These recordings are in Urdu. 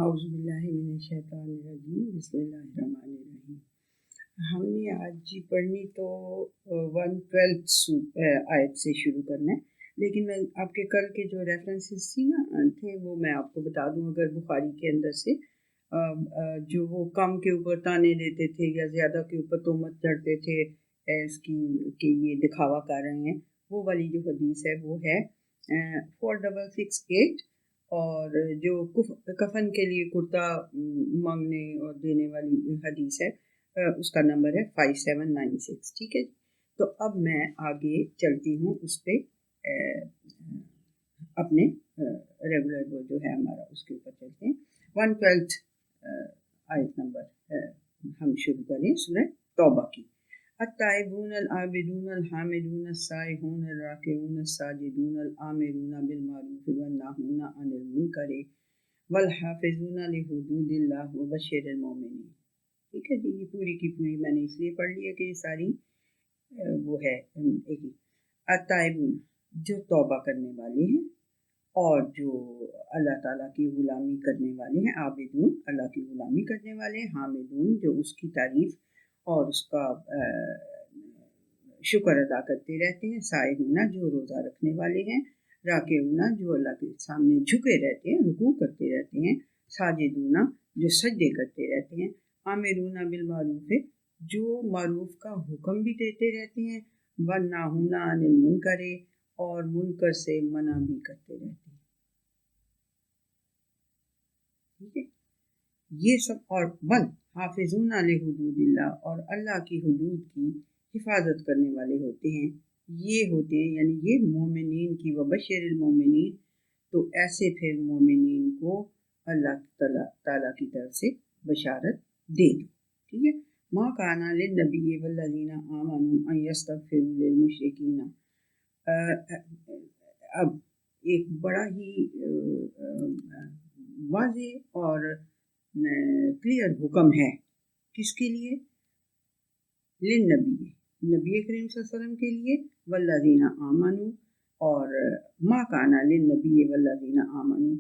اعوذ باللہ من الشیطان الرجیم بسم اللہ الرحمن الرحیم۔ ہم نے آج جی پڑھنی تو 112 آیت سے شروع کرنا ہے، لیکن میں آپ کے کل کے جو ریفرنسز تھے وہ میں آپ کو بتا دوں۔ اگر بخاری کے اندر سے جو وہ کم کے اوپر تانے دیتے تھے یا زیادہ کے اوپر تہمت چڑھتے تھے اس کی کہ یہ دکھاوا کر رہے ہیں، وہ والی جو حدیث ہے وہ ہے 4668، اور جو کفن کے لیے کرتا مانگنے اور دینے والی حدیث ہے اس کا نمبر ہے 5796۔ ٹھیک ہے، تو اب میں آگے چلتی ہوں اس پہ اپنے ریگولر وہ جو ہے ہمارا اس کے اوپر چلتے ہیں۔ 112 آیت نمبر ہم شروع کریں سورہ توبہ کی۔ التائبون العابدون الحامدون السائحون الراکعون الساجدون الآمرون بالمعروف والناہون عن المنکر والحافظون لحدود اللہ وبشر المؤمنین۔ ٹھیک ہے جی، یہ پوری کی پوری میں نے اس لیے پڑھ لی ہے کہ یہ ساری وہ ہے ایک ہی۔ التائبون جو توبہ کرنے والے ہیں اور جو اللہ تعالیٰ کی غلامی کرنے والے ہیں، عابدون اللہ کی غلامی کرنے والے ہیں، حامدون جو اس کی تعریف اور اس کا شکر ادا کرتے رہتے ہیں، سائحون جو روزہ رکھنے والے ہیں، راکعون جو اللہ کے سامنے جھکے رہتے ہیں، رکوع کرتے رہتے ہیں، ساجدون جو سجدے کرتے رہتے ہیں، آمرون بالمعروف جو معروف کا حکم بھی دیتے رہتے ہیں، والناہون عن المنکر اور منکر سے منع بھی کرتے رہتے ہیں۔ ٹھیک ہے، یہ سب اور حافظون لحدود اللہ اور اللہ کی حدود کی حفاظت کرنے والے ہوتے ہیں، یہ ہوتے ہیں یعنی یہ مومنین کی وبشر المومنین، تو ایسے پھر مومنین کو اللہ تعالیٰ کی طرف سے بشارت دے دو۔ ٹھیک ہے، ما کان للنبی والذین آمنوا ان یستغفروا للمشرکین۔ اب ایک بڑا ہی واضح اور کلیئر حکم ہے کس کے لیے؟ للنبی نبی کریم صلی اللہ علیہ وسلم کے لیے، والذین آمنوا اور ما کان للنبی والذین آمنوا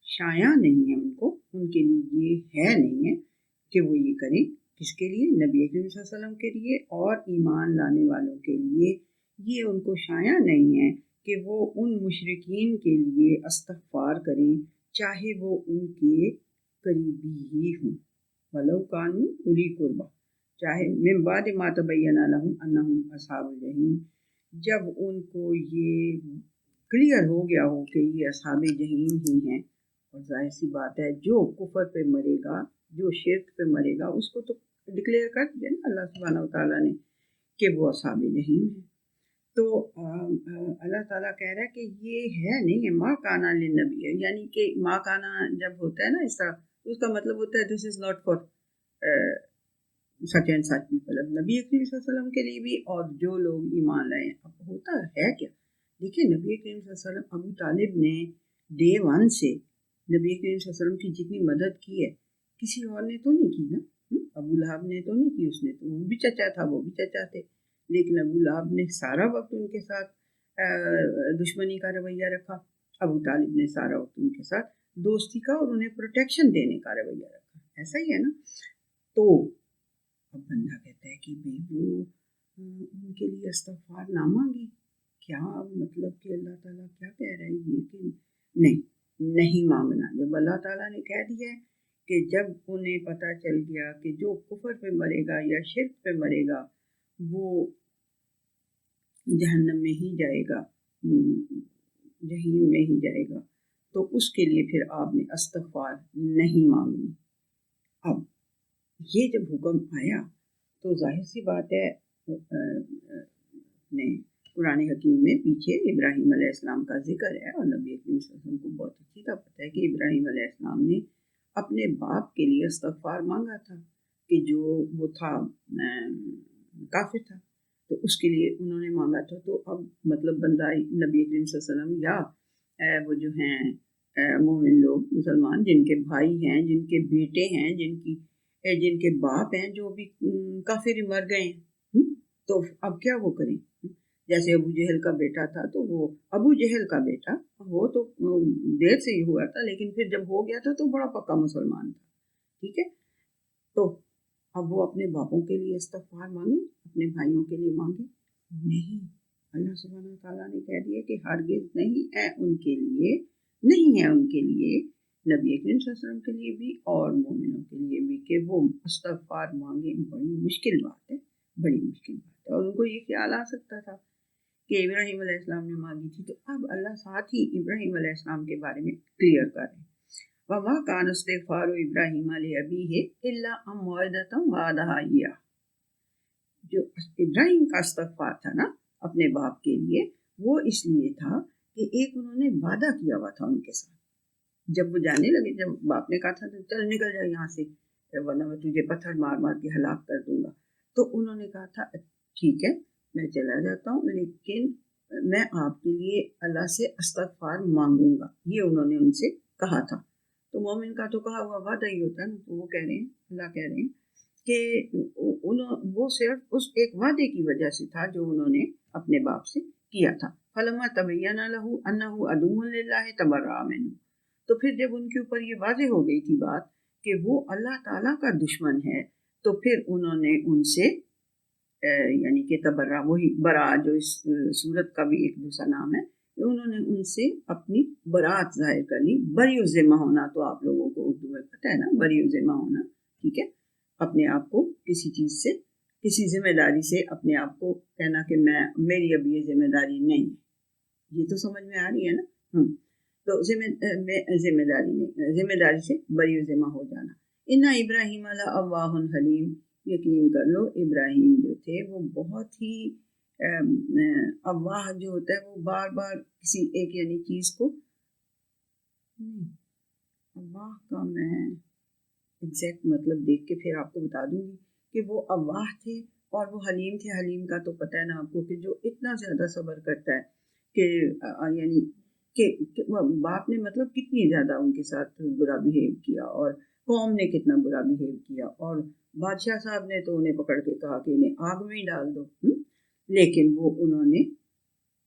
شایع نہیں ہے ان کے لیے، یہ ہے نہیں ہے کہ وہ یہ کریں۔ کس کے لیے؟ نبی کریم صلی اللہ علیہ وسلم کے لیے اور ایمان لانے والوں کے لیے، یہ ان کو شایع نہیں ہے کہ وہ ان مشرکین کے لیے استغفار کریں چاہے وہ ان کے قریبی ہی ہوں، ولو کانوا اولی قربی، چاہے من بعد ما تبین لہم انہم اصحاب الجحیم، جب ان کو یہ کلیئر ہو گیا ہو کہ یہ اصحاب جحیم ہی ہیں۔ اور ظاہر سی بات ہے جو کفر پہ مرے گا، جو شرک پہ مرے گا، اس کو تو ڈکلیئر کر دیا نا اللہ سبحانہ وتعالیٰ نے کہ وہ اصحاب جحیم ہیں۔ تو اللہ تعالیٰ کہہ رہا ہے کہ یہ ہے نہیں ہے، ما کانا للنبی، یعنی کہ ما کانا جب ہوتا ہے نا اس طرح، اس کا مطلب ہوتا ہے this is not for such and such people, اب نبی کریم صلی اللہ علیہ وسلم کے لیے بھی اور جو لوگ ایمان لائے۔ اب ہوتا ہے کیا، دیکھیں نبی کریم صلی اللہ علیہ وسلم، ابو طالب نے ڈے ون سے نبی کریم صلی اللہ علیہ وسلم کی جتنی مدد کی ہے کسی اور نے تو نہیں کی نا، ابو لہب نے تو نہیں کی، اس نے تو وہ بھی چچا تھا، وہ بھی چچا تھے، لیکن ابو لہب نے سارا وقت ان کے ساتھ دشمنی کا رویہ رکھا، ابو طالب نے سارا وقت ان کے ساتھ دوستی کا اور انہیں پروٹیکشن دینے کا رویہ رکھا، ایسا ہی ہے نا۔ تو اب بندہ کہتا ہے کہ بھئی وہ ان کے لیے استغفار نہ مانگی، کیا مطلب کہ اللہ تعالیٰ کیا کہہ رہا ہے یہ کہ نہیں مانگنا۔ جب اللہ تعالیٰ نے کہہ دیا ہے کہ جب انہیں پتہ چل گیا کہ جو کفر پہ مرے گا یا شرک پہ مرے گا وہ جہنم میں ہی جائے گا، جہنم میں ہی جائے گا، تو اس کے لیے پھر آپ نے استغفار نہیں مانگنی۔ اب یہ جب حکم آیا تو ظاہر سی بات ہے قرآن حکیم میں پیچھے ابراہیم علیہ السلام کا ذکر ہے، اور نبی کریم صلی اللہ علیہ وسلم کو بہت اچھی طرح پتہ ہے کہ ابراہیم علیہ السلام نے اپنے باپ کے لیے استغفار مانگا تھا کہ جو وہ تھا کافر تھا، تو اس کے لیے انہوں نے مانگا تھا۔ تو اب مطلب بندہ نبی کریم صلی اللہ علیہ وسلم یا وہ جو ہیں مومن لوگ مسلمان جن کے بھائی ہیں، جن کے بیٹے ہیں، جن کے باپ ہیں جو بھی کافر مر گئے ہیں، تو اب کیا وہ کریں؟ جیسے ابو جہل کا بیٹا تھا تو وہ ابو جہل کا بیٹا وہ تو دیر سے ہی ہوا تھا، لیکن پھر جب ہو گیا تھا تو بڑا پکا مسلمان تھا، ٹھیک ہے. تو اب وہ اپنے باپوں کے لیے استغفار مانگے، اپنے بھائیوں کے لیے مانگے؟ نہیں، اللہ سبحانہ تعالیٰ نے کہہ دیا کہ ہرگز نہیں ہے ان کے لیے، نہیں ہے ان کے لیے، نبی کریم صلی اللہ علیہ وسلم کے لیے بھی اور مومنوں کے لیے بھی، کہ وہ استغفار مانگیں. بڑی مشکل بات ہے، بڑی مشکل بات ہے. اور ان کو یہ خیال آ سکتا تھا کہ ابراہیم علیہ السلام نے مانگی تھی، تو اب اللہ ساتھ ہی ابراہیم علیہ السلام کے بارے میں کلیئر کر رہے ہیں. وما کان استغفار ابراہیم لابیہ الا عن موعدۃ وعدہا ایاہ. جو ابراہیم کا استغفار تھا نا اپنے باپ کے لیے، وہ اس لیے تھا کہ ایک انہوں نے وعدہ کیا ہوا تھا ان کے ساتھ. جب وہ جانے لگے، جب باپ نے کہا تھا چل نکل جا یہاں سے ورنہ میں تجھے پتھر مار مار کے ہلاک کر دوں گا، تو انہوں نے کہا تھا ٹھیک ہے میں چلا جاتا ہوں، لیکن میں آپ کے لیے اللہ سے استغفار مانگوں گا. یہ انہوں نے ان سے کہا تھا. تو مومن کا تو کہا ہوا وعدہ ہی ہوتا ہے نا. تو وہ کہہ رہے ہیں، اللہ کہہ رہے ہیں کہ وہ صرف اس ایک وعدے کی وجہ سے تھا جو انہوں نے اپنے باپ سے کیا تھا. فلما تبین لہ انہ عدو للہ تبرأ منہ. تو پھر جب ان کے اوپر یہ واضح ہو گئی تھی بات کہ وہ اللہ تعالیٰ کا دشمن ہے، تو پھر انہوں نے ان سے یعنی کہ تبرہ، وہی برا جو اس صورت کا بھی ایک دوسرا نام ہے، انہوں نے ان سے اپنی برات ظاہر کر لی. بری الذمہ ہونا تو آپ لوگوں کو اردو میں پتہ ہے نا، بری الذمہ ہونا، ٹھیک ہے. اپنے آپ کو کسی چیز سے، کسی ذمہ داری سے اپنے آپ کو کہنا کہ میری اب یہ ذمہ داری نہیں ہے. یہ تو سمجھ میں آ رہی ہے نا. تو ذمہ داری سے بری الذمہ ہو جانا. ان ابراہیم لأواہ حلیم. یقین کر لو ابراہیم جو تھے وہ بہت ہی اواہ جو ہوتا ہے وہ بار بار کسی ایک یعنی چیز کو، اواہ کا میں ایگزیکٹ مطلب دیکھ کے پھر آپ کو بتا دوں گی کہ وہ اواہ تھے اور وہ حلیم تھے. حلیم کا تو پتہ ہے نا آپ کو کہ جو اتنا زیادہ صبر کرتا ہے کہ یعنی کہ باپ نے مطلب کتنی زیادہ ان کے ساتھ برا بہیو کیا، اور قوم نے کتنا برا بہیو کیا، اور بادشاہ صاحب نے تو انہیں پکڑ کے کہا کہ انہیں آگ میں ہی ڈال دو، لیکن وہ انہوں نے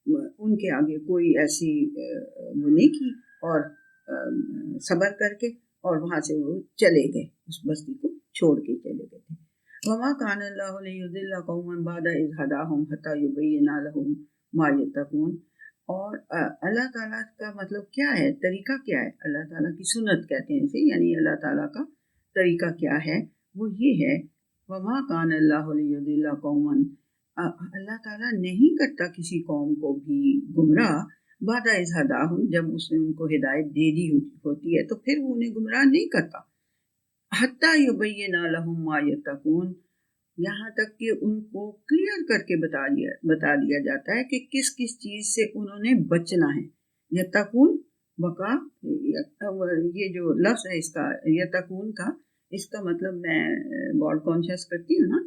ان کے آگے کوئی ایسی وہ نہیں کی، اور صبر کر کے اور وہاں سے وہ چلے گئے، اس بستی کو چھوڑ کے چلے گئے تھے. وما کان اللہ لیضل قوما بعد اذ ہداہم حتی یبین لہم ما یتقون. اور اللہ تعالیٰ کا مطلب کیا ہے، طریقہ کیا ہے، اللہ تعالیٰ کی سنت کہتے ہیں اسے، یعنی اللہ تعالیٰ کا طریقہ کیا ہے، وہ یہ ہے وما کان اللہ لیضل قوما. اللہ تعالیٰ نہیں کرتا کسی قوم کو بھی گمراہ بعد اذ ہداہم، جب اس نے ان کو ہدایت دے دی ہوتی ہے تو پھر وہ انہیں گمراہ نہیں کرتا. حتی یبین لہم ما یتقون، یہاں تک کہ ان کو کلیئر کر کے بتا دیا جاتا ہے کہ کس کس چیز سے انہوں نے بچنا ہے. یتقون بقا، یہ جو لفظ ہے اس کا یتقون کا، اس کا مطلب میں گاڈ کانشیس کرتی ہوں نا،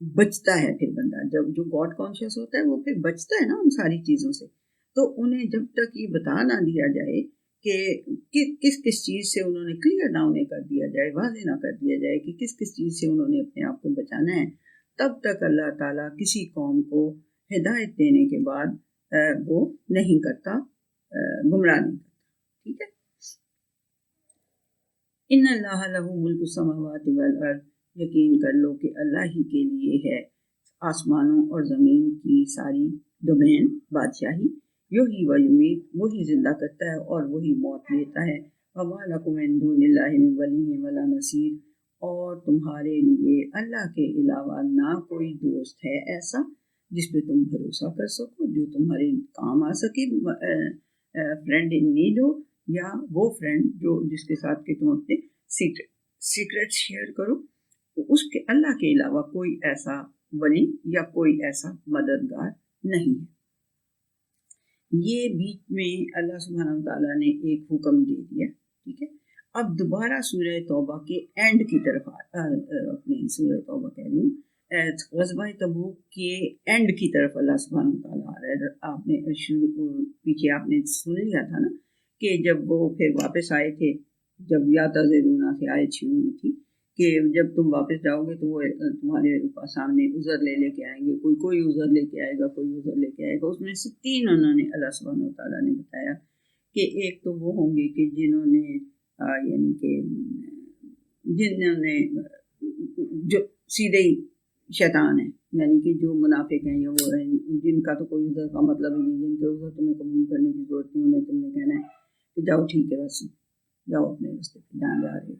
بچتا ہے پھر بندہ، جب جو گاڈ کانشیس ہوتا ہے وہ پھر بچتا ہے نا ان ساری چیزوں سے. تو انہیں جب تک یہ بتا نہ دیا جائے کہ کس کس چیز سے انہوں نے کلیئر نہ انہیں کر دیا جائے، واضح نہ کر دیا جائے کہ کس کس چیز سے انہوں نے اپنے آپ کو بچانا ہے، تب تک اللہ تعالیٰ کسی قوم کو ہدایت دینے کے بعد وہ نہیں کرتا، گمراہ نہیں کرتا. ٹھیک ہے. ان اللہ لہ ملک السماوات والارض. یقین کر لو کہ اللہ ہی کے لیے ہے آسمانوں اور زمین کی ساری ڈومین، بادشاہی. یحیی و یمیت، وہی زندہ کرتا ہے اور وہی موت لیتا ہے. وما لکم من دون اللہ من ولی ولا نصیر. اور تمہارے لیے اللہ کے علاوہ نہ کوئی دوست ہے ایسا جس پہ تم بھروسہ کر سکو، جو تمہارے کام آ سکے، فرینڈ ان نیڈ ہو، یا وہ فرینڈ جو جس کے ساتھ کہ تم اپنے سیکرٹ شیئر کرو. اس کے اللہ کے علاوہ کوئی ایسا ولی یا کوئی ایسا مددگار نہیں ہے. یہ بیچ میں اللہ سبحانہ تعالیٰ نے ایک حکم دے دیا. ٹھیک ہے. اب دوبارہ سورہ توبہ کے اینڈ کی طرف اپنی سورہ توبہ کہہ رہی ہوں، غزوہ تبوک کے اینڈ کی طرف اللہ سبحانہ تعالیٰ آ رہا ہے. آپ نے پیچھے آپ نے سن لیا تھا نا کہ جب وہ پھر واپس آئے تھے، جب یا تذرونا سے آیت شروع ہوئی تھی کہ جب تم واپس جاؤ گے تو وہ تمہارے سامنے عذر لے کے آئیں گے، کوئی عذر لے کے آئے گا، کوئی عذر لے کے آئے گا۔ اس میں سے 3 انہوں نے اللہ سبحانہ و تعالیٰ نے بتایا کہ ایک تو وہ ہوں گے کہ جنہوں نے یعنی کہ جنہوں نے جو سیدھے ہی شیطان ہے، یعنی کہ جو منافق ہیں یا وہ ہیں جن کا تو کوئی عذر کا مطلب ہی نہیں، جن کے عذر تمہیں قبول کرنے کی ضرورت نہیں، انہیں تم نے کہنا ہے کہ جاؤ ٹھیک ہے بس جاؤ اپنے راستے پہ جہاں جا رہے ہو۔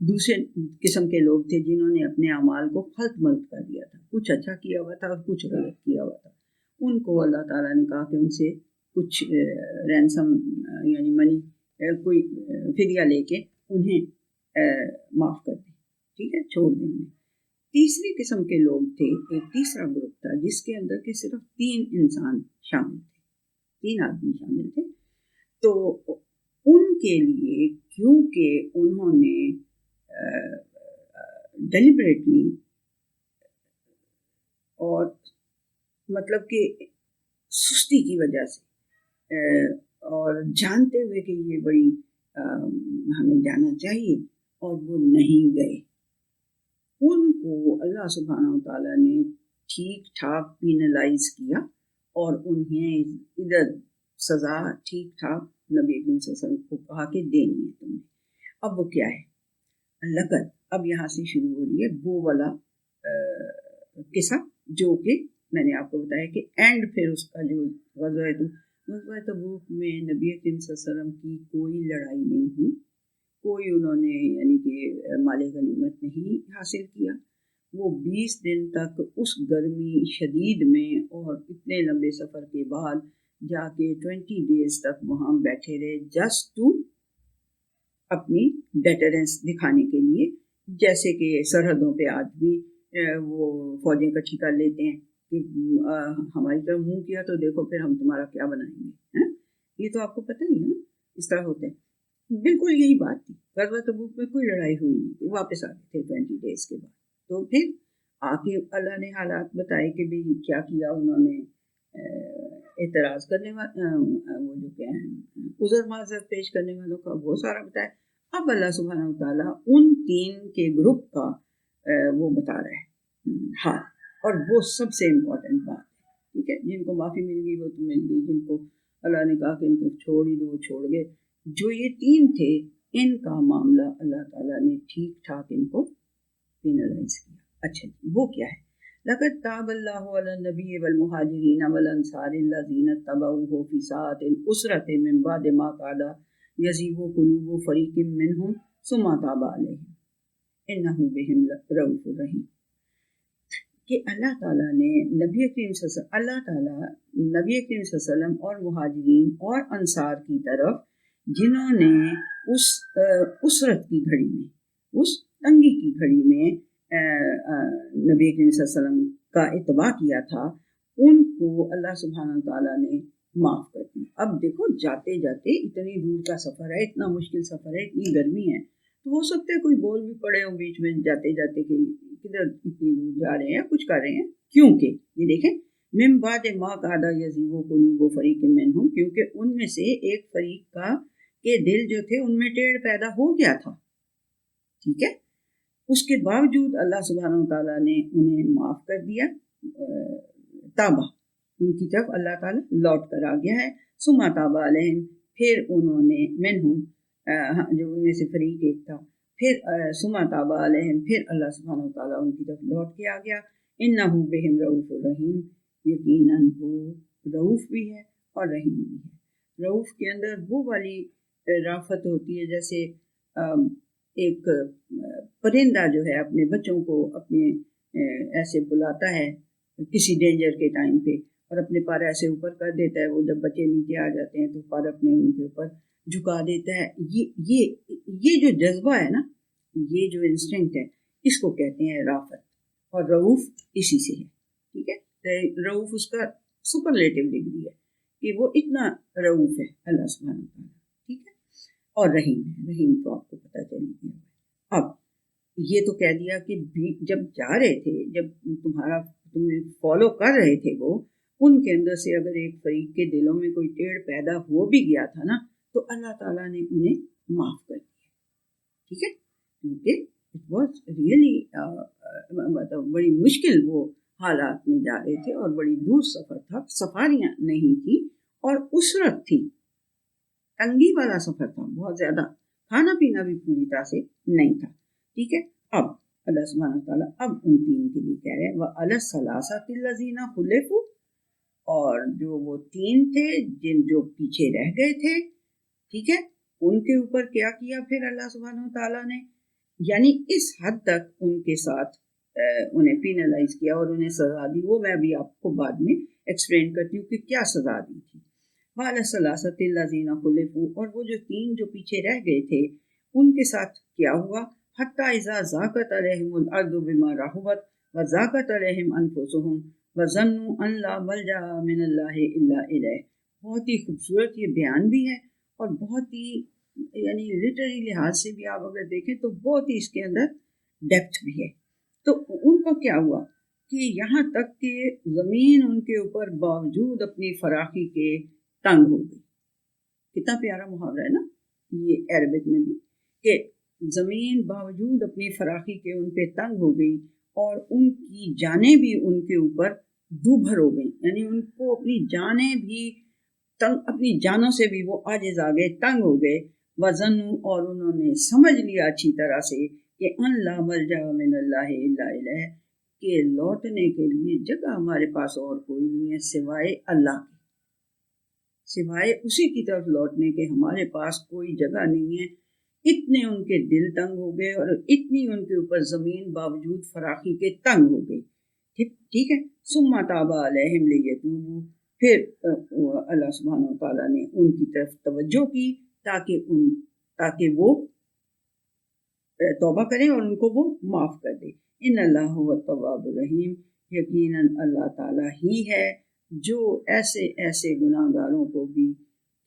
دوسرے قسم کے لوگ تھے جنہوں نے اپنے اعمال کو خلط ملط کر دیا تھا، کچھ اچھا کیا ہوا تھا اور کچھ غلط کیا ہوا تھا۔ ان کو اللہ تعالیٰ نے کہا کہ ان سے کچھ رینسم یعنی منی کوئی فدیہ لے کے انہیں معاف کر دیں، ٹھیک ہے، چھوڑ دیں انہیں۔ تیسری قسم کے لوگ تھے، ایک تیسرا گروپ تھا جس کے اندر کے صرف 3 انسان شامل تھے، 3 آدمی شامل تھے۔ تو ان کے لیے کیونکہ انہوں نے ڈیلیبریٹلی اور مطلب کہ سستی کی وجہ سے اور جانتے ہوئے کہ یہ بڑی ہمیں جانا چاہیے اور وہ نہیں گئے، ان کو اللہ سبحانہ و تعالیٰ نے ٹھیک ٹھاک پینلائز کیا اور انہیں ادھر سزا ٹھیک ٹھاک نبی کریم صلی اللہ علیہ وسلم کو کہا کہ دینی ہے تم نے۔ اب وہ کیا ہے؟ لقد، اب یہاں سے شروع ہو رہی ہے وہ والا قصہ جو کہ میں نے آپ کو بتایا کہ اینڈ پھر اس کا جو غزوہ تبوک میں نبی کریم صلی اللہ علیہ وسلم کی کوئی لڑائی نہیں ہوئی، کوئی انہوں نے یعنی کہ مال غنیمت نہیں حاصل کیا۔ وہ 20 دن تک اس گرمی شدید میں اور اتنے لمبے سفر کے بعد جا کے 20 days تک وہاں بیٹھے رہے، جسٹ ٹو اپنی ڈیٹرنس دکھانے کے لیے، جیسے کہ سرحدوں پہ آج بھی وہ فوجیں اکٹھی کر لیتے ہیں کہ ہماری طرف منہ کیا تو دیکھو پھر ہم تمہارا کیا بنائیں گے، یہ تو آپ کو پتہ ہی ہے نا، اس طرح ہوتے ہیں۔ بالکل یہی بات تھی، غزوہ تبوک میں کوئی لڑائی ہوئی نہیں تھی، واپس آ گئے تھے 20 days کے بعد۔ تو پھر آ کے اللہ نے حالات بتائے کہ بھی کیا کیا انہوں نے، اعتراض کرنے وہ جو کیا ہیں عذر معذرت پیش کرنے والوں کا وہ سارا بتایا۔ اب اللہ سبحانہ وتعالیٰ ان 3 کے گروپ کا وہ بتا رہا ہے حال، اور وہ سب سے امپورٹنٹ بات ہے، ٹھیک ہے، جن کو معافی مل گئی وہ تو مل گئی، جن کو اللہ نے کہا کہ ان کو چھوڑ ہی دو وہ چھوڑ گئے۔ جو یہ 3 تھے ان کا معاملہ اللہ تعالیٰ نے ٹھیک ٹھاک ان کو پینلائز کیا۔ اچھا وہ کیا ہے؟ لقد تاب اللہ علی النبی والمہاجرین والانصار الذین اتبعوہ فی ساعۃ العسرۃ من بعد ما کاد یزیغ قلوب فریق منہم ثم تاب علیہم انہ بہم رؤوف رحیم، کہ اللہ تعالیٰ نے نبی کریم صلی اللہ علیہ وسلم اور مہاجرین اور انصار کی طرف جنہوں نے اس عسرت کی گھڑی میں، اس تنگی کی گھڑی میں نبی کریم صلی اللہ علیہ وسلم کا اتباع کیا تھا، ان کو اللہ سبحانہ تعالیٰ نے معاف کر دی۔ اب دیکھو جاتے جاتے اتنی دور کا سفر ہے، اتنا مشکل سفر ہے، اتنی گرمی ہے، تو ہو سکتا ہے کوئی بول بھی پڑے ہو بیچ میں جاتے جاتے کہ کدھر اتنی دور جا رہے ہیں، کچھ کر رہے ہیں، کیونکہ یہ دیکھیں من بعد ما کاد یزیغ قلوب فریق منہم، کیونکہ ان میں سے ایک فریق کا کے دل جو تھے ان میں ٹیڑھ پیدا ہو گیا تھا، ٹھیک ہے، اس کے باوجود اللہ سبحانہ وتعالیٰ نے انہیں معاف کر دیا، تابہ ان کی طرف اللہ تعالیٰ لوٹ کر آ گیا ہے، ثم تاب علیہم، پھر انہوں نے منہم جو ان میں سے فریق ایک تھا، پھر ثم تاب علیہم، پھر اللہ سبحانہ وتعالیٰ ان کی طرف لوٹ کے آ گیا، انہ بہم رؤوف الرحیم، یقیناً وہ رؤوف بھی ہے اور رحیم بھی ہے۔ رؤوف کے اندر وہ والی رافت ہوتی ہے جیسے ایک پرندہ جو ہے اپنے بچوں کو اپنے ایسے بلاتا ہے کسی ڈینجر کے ٹائم پہ اور اپنے پر ایسے اوپر کر دیتا ہے، وہ جب بچے نیچے آ جاتے ہیں تو پر اپنے ان کے اوپر جھکا دیتا ہے۔ یہ جو جذبہ ہے نا، یہ جو انسٹنکٹ ہے، اس کو کہتے ہیں رافت، اور رؤوف اسی سے ہے، ٹھیک ہے، رؤوف اس کا سپرلیٹو ڈگری ہے کہ وہ اتنا رؤوف ہے اللہ سبحانہ وتعالیٰ، ٹھیک ہے، اور رحیم ہے، رحیم تو آپ کو پتہ چل گیا۔ اب یہ تو کہہ دیا کہ جب جا رہے تھے، جب تمہیں فالو کر رہے تھے وہ، ان کے اندر سے اگر ایک فریق کے دلوں میں کوئی ٹیڑھ پیدا ہو بھی گیا تھا نا، تو اللہ تعالیٰ نے انہیں معاف کر دیا، ٹھیک ہے، کیونکہ اٹ واز ریئلی مطلب بڑی مشکل وہ حالات میں جا رہے تھے اور بڑی دور سفر تھا، سفاریاں نہیں تھی اور اسرت تھی، تنگی والا سفر تھا بہت زیادہ، کھانا پینا بھی پوری طرح سے نہیں تھا. ٹھیک ہے. اب اللہ سبحانہ تعالیٰ اب ان تین کے لیے کہہ رہے ہیں وَعَلَى الثَّلَاثَةِ الَّذِينَ خُلِفُوا، اور جو وہ تین تھے جو پیچھے رہ گئے تھے، ٹھیک ہے، ان کے اوپر کیا کیا پھر اللہ سبحانہ تعالیٰ نے، یعنی اس حد تک ان کے ساتھ انہیں پینلائز کیا اور انہیں سزا دی. وہ میں ابھی آپ کو بعد میں ایکسپلین کرتی ہوں کہ کیا سزا دی تھی. وَعَلَى الثَّلَاثَةِ الَّذِينَ خُلِفُوا، اور وہ جو تین جو پیچھے رہ گئے تھے ان کے ساتھ کیا ہوا، حَتَّى إِذَا ضَاقَتْ عَلَيْهِمُ الْأَرْضُ بِمَا رَحُبَتْ وَضَاقَتْ عَلَيْهِمْ أَنفُسُهُمْ وَظَنُّوا أَن لَّا مَلْجَأَ مِنَ اللَّهِ إِلَّا إِلَيْهِ. بہت ہی خوبصورت یہ بیان بھی ہے اور بہت ہی یعنی لٹری لحاظ سے بھی آپ اگر دیکھیں تو بہت ہی اس کے اندر ڈیپتھ بھی ہے. تو ان کو کیا ہوا کہ یہاں تک کہ زمین ان کے اوپر باوجود اپنی فراخی کے تنگ ہو گئی. کتنا پیارا محاورہ ہے نا یہ عربک میں بھی، کہ زمین باوجود اپنی فراخی کے ان پہ تنگ ہو گئی اور ان کی جانیں بھی ان کے اوپر دوبھر ہو گئیں، یعنی ان کو اپنی جانیں بھی تنگ، اپنی جانوں سے بھی وہ عاجز آ گئے، تنگ ہو گئے. وَظَنُّوا، اور انہوں نے سمجھ لیا اچھی طرح سے کہ ان لا ملجا من اللہ الا الیہ، کہ لوٹنے کے لیے جگہ ہمارے پاس اور کوئی نہیں ہے سوائے اللہ کے، سوائے اسی کی طرف لوٹنے کے ہمارے پاس کوئی جگہ نہیں ہے. اتنے ان کے دل تنگ ہو گئے اور اتنی ان کے اوپر زمین باوجود فراخی کے تنگ ہو گئی. ٹھیک ہے. ثم تاب علیہم لیتوبوا، پھر اللہ سبحانہ وتعالیٰ نے ان کی طرف توجہ کی تاکہ وہ توبہ کریں اور ان کو وہ معاف کر دے. ان اللہ هو التواب الرحیم، یقیناً اللہ تعالیٰ ہی ہے جو ایسے ایسے گناہ گاروں کو بھی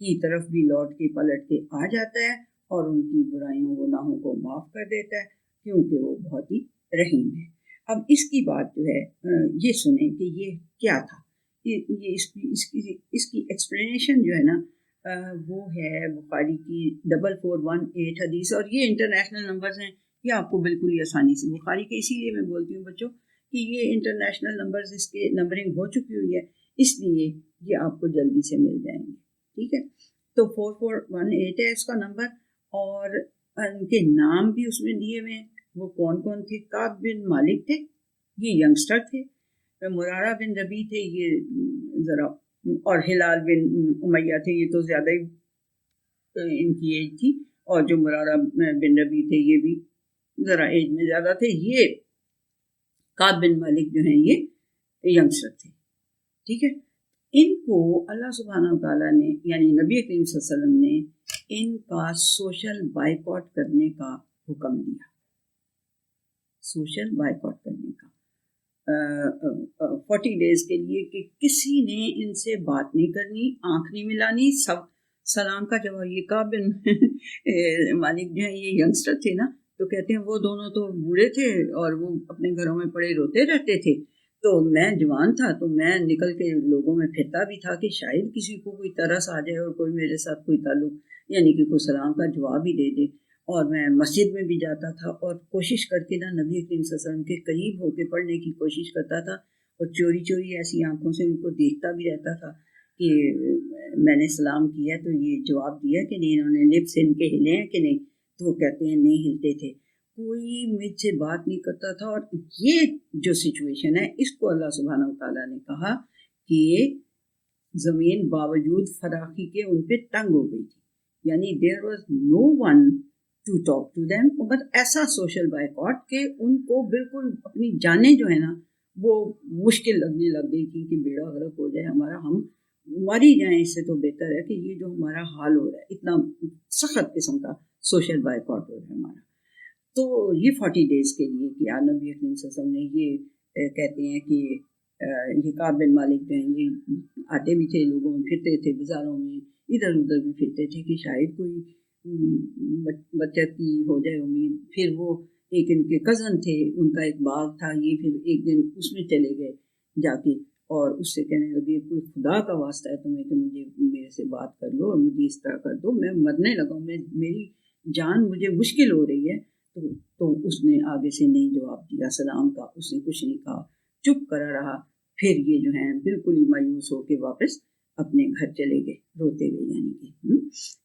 کی طرف بھی لوٹ کے پلٹ کے آ جاتا ہے اور ان کی برائیوں گناہوں کو معاف کر دیتا ہے، کیونکہ وہ بہت ہی رحیم ہے. اب اس کی بات جو ہے یہ سنیں کہ یہ کیا تھا. یہ اس کی ایکسپلینیشن جو ہے نا وہ ہے بخاری کی 4418 حدیث، اور یہ انٹرنیشنل نمبرز ہیں، یہ آپ کو بالکل ہی آسانی سے بخاری کے، اسی لیے میں بولتی ہوں بچوں کہ یہ انٹرنیشنل نمبرز اس کے نمبرنگ ہو چکی ہوئی ہے، اس لیے یہ آپ کو جلدی سے مل جائیں گے. ٹھیک ہے. تو 4418 ہے اس کا نمبر، اور ان کے نام بھی اس میں دیے ہوئے ہیں. وہ کون کون تھے؟ کعب بن مالک تھے، یہ ینگسٹر تھے. مرارہ بن ربی تھے، یہ ذرا، اور ہلال بن امیہ تھے، یہ تو زیادہ ہی ان کی ایج تھی، اور جو مرارہ بن ربی تھے یہ بھی ذرا ایج میں زیادہ تھے. یہ کعب بن مالک جو ہیں یہ ینگسٹر تھے. ٹھیک ہے. ان کو اللہ سبحانہ وتعالیٰ نے یعنی نبی کریم صلی اللہ علیہ وسلم نے ان کا سوشل بائیکاٹ کرنے کا حکم دیا، سوشل بائیکاٹ کرنے کا 40 days کے لیے، کہ کسی نے ان سے بات نہیں کرنی، آنکھ نہیں ملانی، سب سلام کا جواب. یہ کعب بن مالک جو ہیں یہ ینگسٹر تھے نا، تو کہتے ہیں وہ دونوں تو بوڑھے تھے اور وہ اپنے گھروں میں پڑے روتے رہتے تھے، تو میں جوان تھا تو میں نکل کے لوگوں میں پھرتا بھی تھا کہ شاید کسی کو کوئی ترس آ جائے اور کوئی میرے ساتھ کوئی تعلق یعنی کہ کوئی سلام کا جواب ہی دے دے. اور میں مسجد میں بھی جاتا تھا اور کوشش کر کے نا نبی کریم صلی اللہ علیہ وسلم کے قریب ہو کے پڑھنے کی کوشش کرتا تھا، اور چوری چوری ایسی آنکھوں سے ان کو دیکھتا بھی رہتا تھا کہ میں نے سلام کیا تو یہ جواب دیا کہ نہیں، انہوں نے لپس ان کے ہلے ہیں کہ نہیں، تو وہ کہتے ہیں نہیں ہلتے تھے. کوئی مجھ سے بات نہیں کرتا تھا. اور یہ جو سچویشن ہے اس کو اللہ سبحانہ وتعالیٰ نے کہا کہ زمین باوجود فراخی کے ان پہ تنگ ہو گئی تھی، یعنی there was no one to talk to them. But ایسا سوشل بائیکاٹ کہ ان کو بالکل اپنی جانیں جو ہے نا وہ مشکل لگنے لگ گئی تھی کہ بیڑا غرق ہو جائے ہمارا، ہم مر ہی جائیں، اس سے تو بہتر ہے کہ یہ جو ہمارا حال ہو رہا ہے، اتنا سخت قسم کا سوشل بائیکاٹ ہو رہا ہے ہمارا. تو یہ 40 days کے لیے کیا. نبی اکرم صلی اللہ علیہ وسلم نے یہ کہتے ہیں کہ یہ کعب بن مالک جو ہیں یہ آتے بھی تھے، لوگوں میں پھرتے تھے، بازاروں میں ادھر ادھر بھی پھرتے تھے کہ شاید کوئی بچت کی ہو جائے امید. پھر وہ ایک ان کے کزن تھے، ان کا ایک باغ تھا، یہ پھر ایک دن اس میں چلے گئے جا کے اور اس سے کہنے لگے کوئی خدا کا واسطہ ہے تمہیں کہ مجھے میرے سے بات کر لو اور مجھے اس طرح کر دو، میں مرنے لگا ہوں، میری جان مجھے مشکل ہو رہی ہے، تو اس نے آگے سے نہیں جواب دیا سلام کا، اس نے کچھ نہیں کہا، چپ کرا رہا. پھر یہ جو ہیں بالکل ہی مایوس ہو کے واپس اپنے گھر چلے گئے روتے ہوئے. یعنی کہ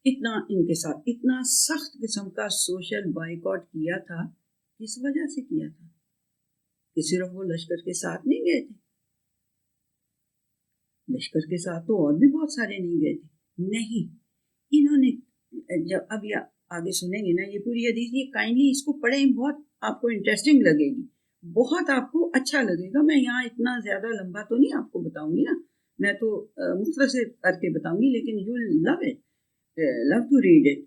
اتنا ان کے ساتھ اتنا سخت قسم کا سوشل بائیکاٹ کیا تھا. کس وجہ سے کیا تھا؟ کہ صرف وہ لشکر کے ساتھ نہیں گئے تھے، لشکر کے ساتھ تو اور بھی بہت سارے نہیں گئے تھے. نہیں، انہوں نے جب اب یہ آگے سنیں گے نا یہ پوری حدیث، یہ کائنڈلی اس کو پڑھیں، بہت آپ کو انٹرسٹنگ لگے گی، بہت آپ کو اچھا لگے گا. میں یہاں اتنا زیادہ لمبا تو نہیں آپ کو بتاؤں گی نا، میں تو مختصر کر کے بتاؤں گی، لیکن you love it, love to read it.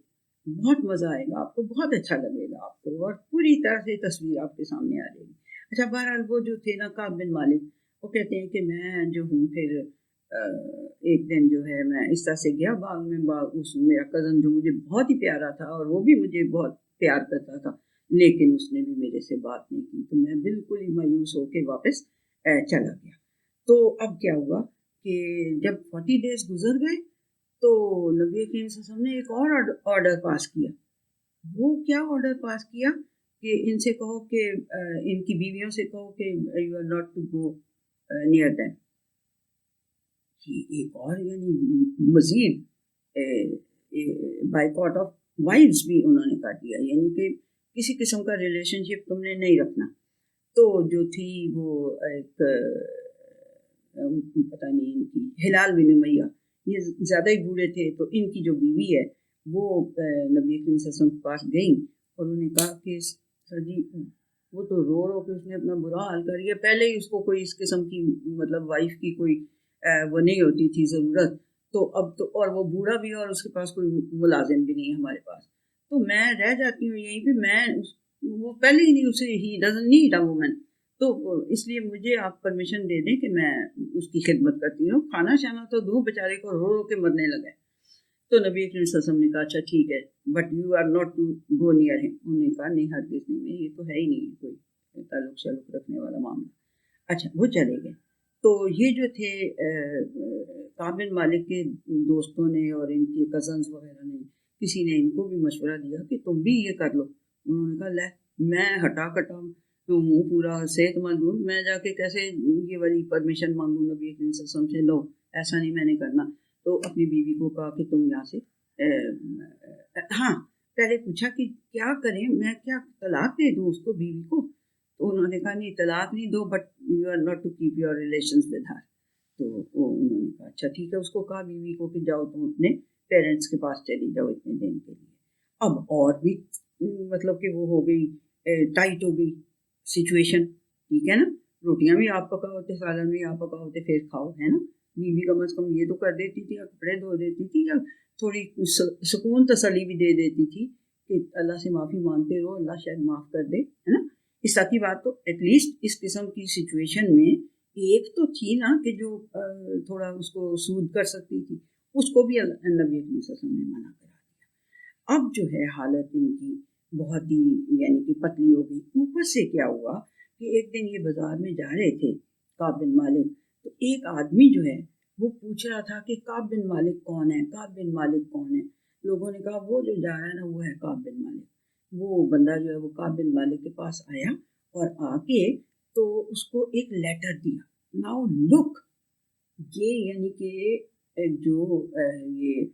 بہت مزہ آئے گا آپ کو، بہت اچھا لگے گا آپ کو، اور پوری طرح سے تصویر آپ کے سامنے آ جائے گی. اچھا، بہرحال وہ جو تھے نا کعب بن مالک، وہ کہتے ہیں کہ میں جو ہوں پھر ایک دن جو ہے میں اس طرح سے گیا باغ میں، اس میرا کزن جو مجھے بہت ہی پیارا تھا اور وہ بھی مجھے بہت پیار کرتا تھا، لیکن اس نے بھی میرے سے بات نہیں کی، تو میں بالکل ہی مایوس ہو کے واپس چلا گیا. تو اب کیا ہوا کہ جب 40 days گزر گئے تو نبی کریم صلی اللہ علیہ وسلم نے ایک اور آرڈر پاس کیا. وہ کیا آرڈر پاس کیا کہ ان سے کہو کہ ان کی بیویوں سے کہو کہ you are not to go near them. ایک اور یعنی مزید بائیکاٹ آف وائفز بھی انہوں نے کر دیا، یعنی کہ کسی قسم کا ریلیشن شپ تم نے نہیں رکھنا. تو جو تھی وہ ایک پتہ نہیں ان کی ہلال بن امیہ، یہ زیادہ ہی بوڑھے تھے، تو ان کی جو بیوی ہے وہ نبی کریم صلی اللہ علیہ وسلم کے پاس گئیں اور انہوں نے کہا کہ سر جی وہ تو رو رو کے اس نے اپنا برا حال کر لیا، پہلے ہی اس کو کوئی اس قسم کی مطلب وائف کی کوئی وہ نہیں ہوتی تھی ضرورت، تو اب تو اور وہ بوڑھا بھی اور اس کے پاس کوئی ملازم بھی نہیں ہے ہمارے پاس، تو میں رہ جاتی ہوں یہیں پہ. میں وہ پہلے ہی نہیں، اسے he doesn't need a woman, تو اس لیے مجھے آپ پرمیشن دے دیں کہ میں اس کی خدمت کرتی ہوں. کھانا شانا تو دوں، بیچارے کو رو رو کے مرنے لگے. تو نبی کریم صلی اللہ علیہ وسلم نے کہا اچھا ٹھیک ہے، but you are not to go near ہم. انہوں نے کہا نہیں، ہرگز نہیں، یہ تو ہے ہی نہیں کوئی تعلق شلق رکھنے والا معاملہ. اچھا، وہ چلے گئے. تو یہ جو تھے کعب بن مالک کے دوستوں نے اور ان کے کزنز وغیرہ نے، کسی نے ان کو بھی مشورہ دیا کہ تم بھی یہ کر لو. انہوں نے کہا لے، میں ہٹا کٹا ہوں، پورا صحت مند ہوں، میں جا کے کیسے یہ والی پرمیشن مانگوں نبی کریم صلی اللہ علیہ وسلم سے؟ لو، ایسا نہیں، میں نے کرنا. تو اپنی بیوی کو کہا کہ تم یہاں سے ہاں پہلے پوچھا کہ کیا کریں، میں کیا طلاق دے دوں اس کو، بیوی کو؟ تو انہوں نے کہا نہیں، طلاق نہیں دو، but you are not to keep your relations with her. تو انہوں نے کہا اچھا ٹھیک ہے. اس کو کہا بیوی کو کہ جاؤ تم اپنے پیرنٹس کے پاس چلی جاؤ اتنے دن کے لیے. اب اور بھی مطلب کہ وہ ہو گئی ٹائٹ ہو گئی سچویشن، ٹھیک ہے نا، روٹیاں بھی آپ پکا ہوتے، سالن بھی آپ پکا ہوتے، پھر کھاؤ، ہے نا. بیوی کم از کم یہ تو کر دیتی تھی، یا کپڑے دھو دیتی تھی، یا تھوڑی سکون تسلی بھی دے دیتی تھی کہ اللہ سے معافی مانگتے رہو، اللہ شاید معاف کر دے، ہے نا. اس طرح کی بات تو ایٹ لیسٹ اس قسم کی سچویشن میں ایک تو تھی نا کہ جو تھوڑا اس کو سود کر سکتی تھی، اس کو بھی نبی صلی اللہ علیہ وسلم نے منع کرا دیا. اب جو ہے حالت ان کی بہت ہی یعنی کہ پتلی ہو گئی. اوپر سے کیا ہوا کہ ایک دن یہ بازار میں جا رہے تھے کعب بن مالک، تو ایک آدمی جو ہے وہ پوچھ رہا تھا کہ کعب بن مالک کون ہے، کعب بن مالک کون ہے. لوگوں نے کہا وہ جو جا رہا ہے نا وہ ہے کعب بن مالک. وہ بندہ جو ہے وہ کعب بن مالک کے پاس آیا اور آ کے تو اس کو ایک لیٹر دیا. ناؤ لک، یہ یعنی کہ جو یہ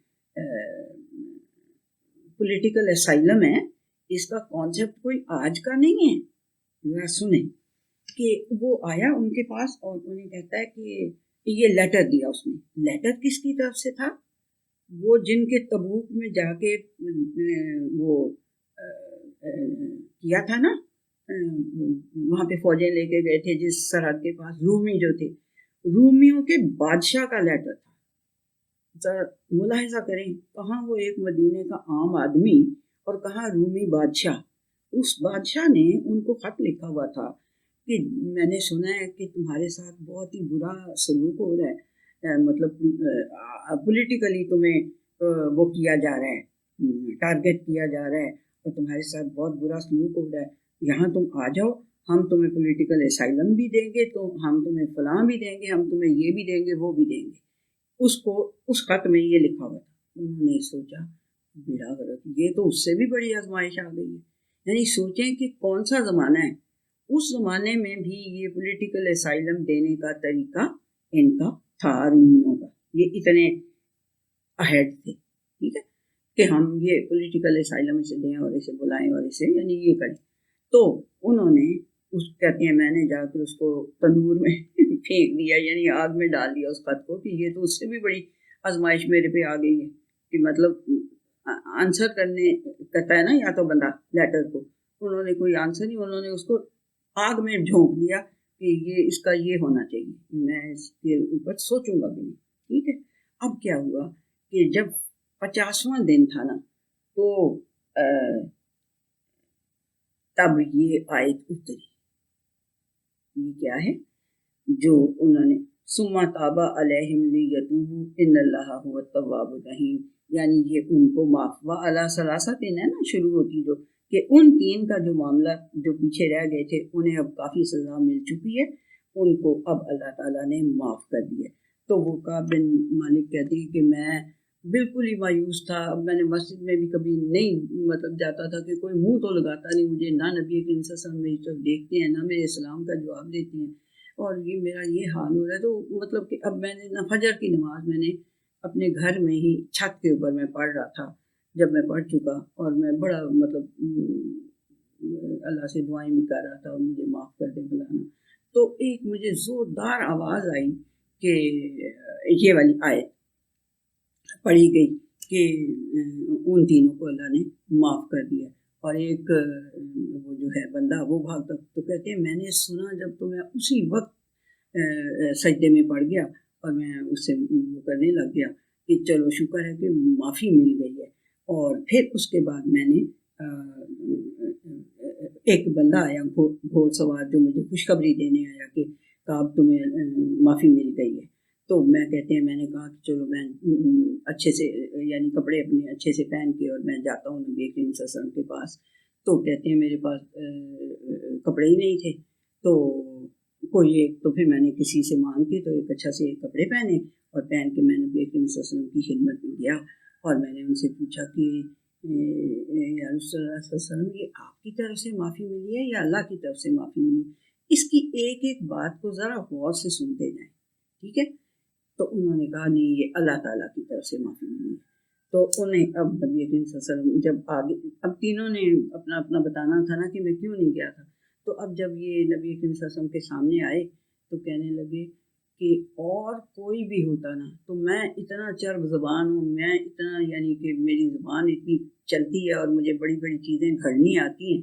پولیٹیکل اسائلم ہے، اس کا کانسیپٹ کوئی آج کا نہیں ہے. ذرا سنیں کہ وہ آیا ان کے پاس اور انہیں کہتا ہے کہ یہ لیٹر دیا اس نے. لیٹر کس کی طرف سے تھا؟ وہ جن کے تبوک میں جا کے وہ کیا تھا نا، وہاں پہ فوجیں لے کے گئے تھے جس سرحد کے پاس، رومی جو تھے، رومیوں کے بادشاہ کا لیٹر تھا. ذرا ملاحظہ کریں، کہاں وہ ایک مدینے کا عام آدمی اور کہاں رومی بادشاہ. اس بادشاہ نے ان کو خط لکھا ہوا تھا کہ میں نے سنا ہے کہ تمہارے ساتھ بہت ہی برا سلوک ہو رہا ہے، مطلب پولیٹیکلی تمہیں وہ کیا جا رہا ہے، ٹارگٹ کیا جا رہا ہے، اور تمہارے ساتھ بہت برا سلوک ہو رہا ہے. یہاں تم آ جاؤ، ہم تمہیں پولیٹیکل اسائلم بھی دیں گے، تو ہم تمہیں فلاں بھی دیں گے، ہم تمہیں یہ بھی دیں گے، وہ بھی دیں گے. اس کو اس خط میں یہ لکھا ہوا تھا. انہوں نے سوچا بیڑا غرق، یہ تو اس سے بھی بڑی آزمائش آ گئی ہے. یعنی سوچیں کہ کون سا زمانہ ہے، اس زمانے میں بھی یہ پولیٹیکل اسائلم دینے کا طریقہ ان کا تھا رومیوں کا، یہ اتنے اہیڈ تھے، ٹھیک ہے، کہ ہم یہ پولیٹیکل اسائلم اسے دیں اور اسے بلائیں اور اسے یعنی یہ کریں۔ تو انہوں نے کہتے ہیں میں نے جا کر اس کو تندور میں پھینک دیا، یعنی آگ میں ڈال دیا اس خط کو، کہ یہ تو اس سے بھی بڑی آزمائش میرے پہ آ گئی ہے، کہ مطلب آنسر کرتا ہے نا یا تو بندہ لیٹر کو، انہوں نے کوئی آنسر نہیں، انہوں نے اس کو آگ میں جھونک دیا کہ یہ اس کا یہ ہونا چاہیے، میں اس کے اوپر سوچوں گا بھی نہیں، ٹھیک ہے۔ اب کیا ہوا کہ جب 50واں دن تھا نا، تو تب یہ آیت اتری، یہ کیا ہے جو انہوں نے ثم تاب علیہم لیتوبوا ان اللہ هو التواب الرحیم، یعنی یہ ان کو معاف و علی ثلاثۃ ہے نا شروع ہوتی، جو کہ ان 3 کا جو معاملہ جو پیچھے رہ گئے تھے انہیں اب کافی سزا مل چکی ہے، ان کو اب اللہ تعالیٰ نے معاف کر دیا۔ تو وہ کعب بن مالک کہتے ہیں کہ میں بالکل ہی مایوس تھا، اب میں نے مسجد میں بھی کبھی نہیں مطلب جاتا تھا کہ کوئی منہ تو لگاتا نہیں مجھے، نہ نبی کریم صلی اللہ علیہ وسلم میری طرف دیکھتے ہیں، نہ میرے اسلام کا جواب دیتے ہیں، اور یہ میرا یہ حال ہو رہا ہے۔ تو مطلب کہ اب میں نے نہ فجر کی نماز میں نے اپنے گھر میں ہی چھت کے اوپر میں پڑھ رہا تھا، جب میں پڑھ چکا اور میں بڑا مطلب اللہ سے دعائیں بھی کر رہا تھا اور مجھے معاف کر دے فلانا، تو ایک مجھے زوردار آواز آئی کہ یہ والی آیت پڑھی گئی کہ ان 3 کو اللہ نے معاف کر دیا، اور ایک وہ جو ہے بندہ وہ بھاگتا، تو کہتے ہیں میں نے سنا جب تو میں اسی وقت سجدے میں پڑ گیا اور میں اس سے وہ کرنے لگ گیا کہ چلو شکر ہے کہ معافی مل گئی ہے۔ اور پھر اس کے بعد میں نے ایک بندہ آیا گھوڑ سوار جو مجھے خوشخبری دینے آیا کہ کعب تمہیں معافی مل گئی ہے، تو میں کہتے ہیں میں نے کہا کہ چلو میں اچھے سے یعنی کپڑے اپنے اچھے سے پہن کے اور میں جاتا ہوں نبی کریم صلی اللہ علیہ وسلم کے پاس، تو کہتے ہیں میرے پاس کپڑے ہی نہیں تھے، تو کوئی ایک تو پھر میں نے کسی سے مانگ کے تو ایک اچھا سے کپڑے پہنے اور پہن کے میں نبی کریم صلی اللہ علیہ وسلم کی خدمت میں گیا، اور میں نے ان سے پوچھا کہ یا رسول اللہ صلی اللہ علیہ وسلم یہ آپ کی طرف سے معافی ملی ہے یا اللہ کی طرف سے معافی ملی؟ اس کی ایک ایک بات کو ذرا غور سے سنتے جائیں، ٹھیک ہے۔ تو انہوں نے کہا نہیں یہ اللہ تعالیٰ کی طرف سے معافی ملی ہے۔ تو انہیں اب نبی کریم صلی اللہ علیہ وسلم جب آگے اب تینوں نے اپنا اپنا بتانا تھا نا کہ میں کیوں نہیں گیا تھا، تو اب جب یہ نبی کریم صلی اللہ علیہ وسلم کے سامنے آئے تو کہنے لگے کہ اور کوئی بھی ہوتا نا تو میں اتنا چرب زبان ہوں، میں اتنا یعنی کہ میری زبان اتنی چلتی ہے اور مجھے بڑی بڑی چیزیں گھڑنی آتی ہیں،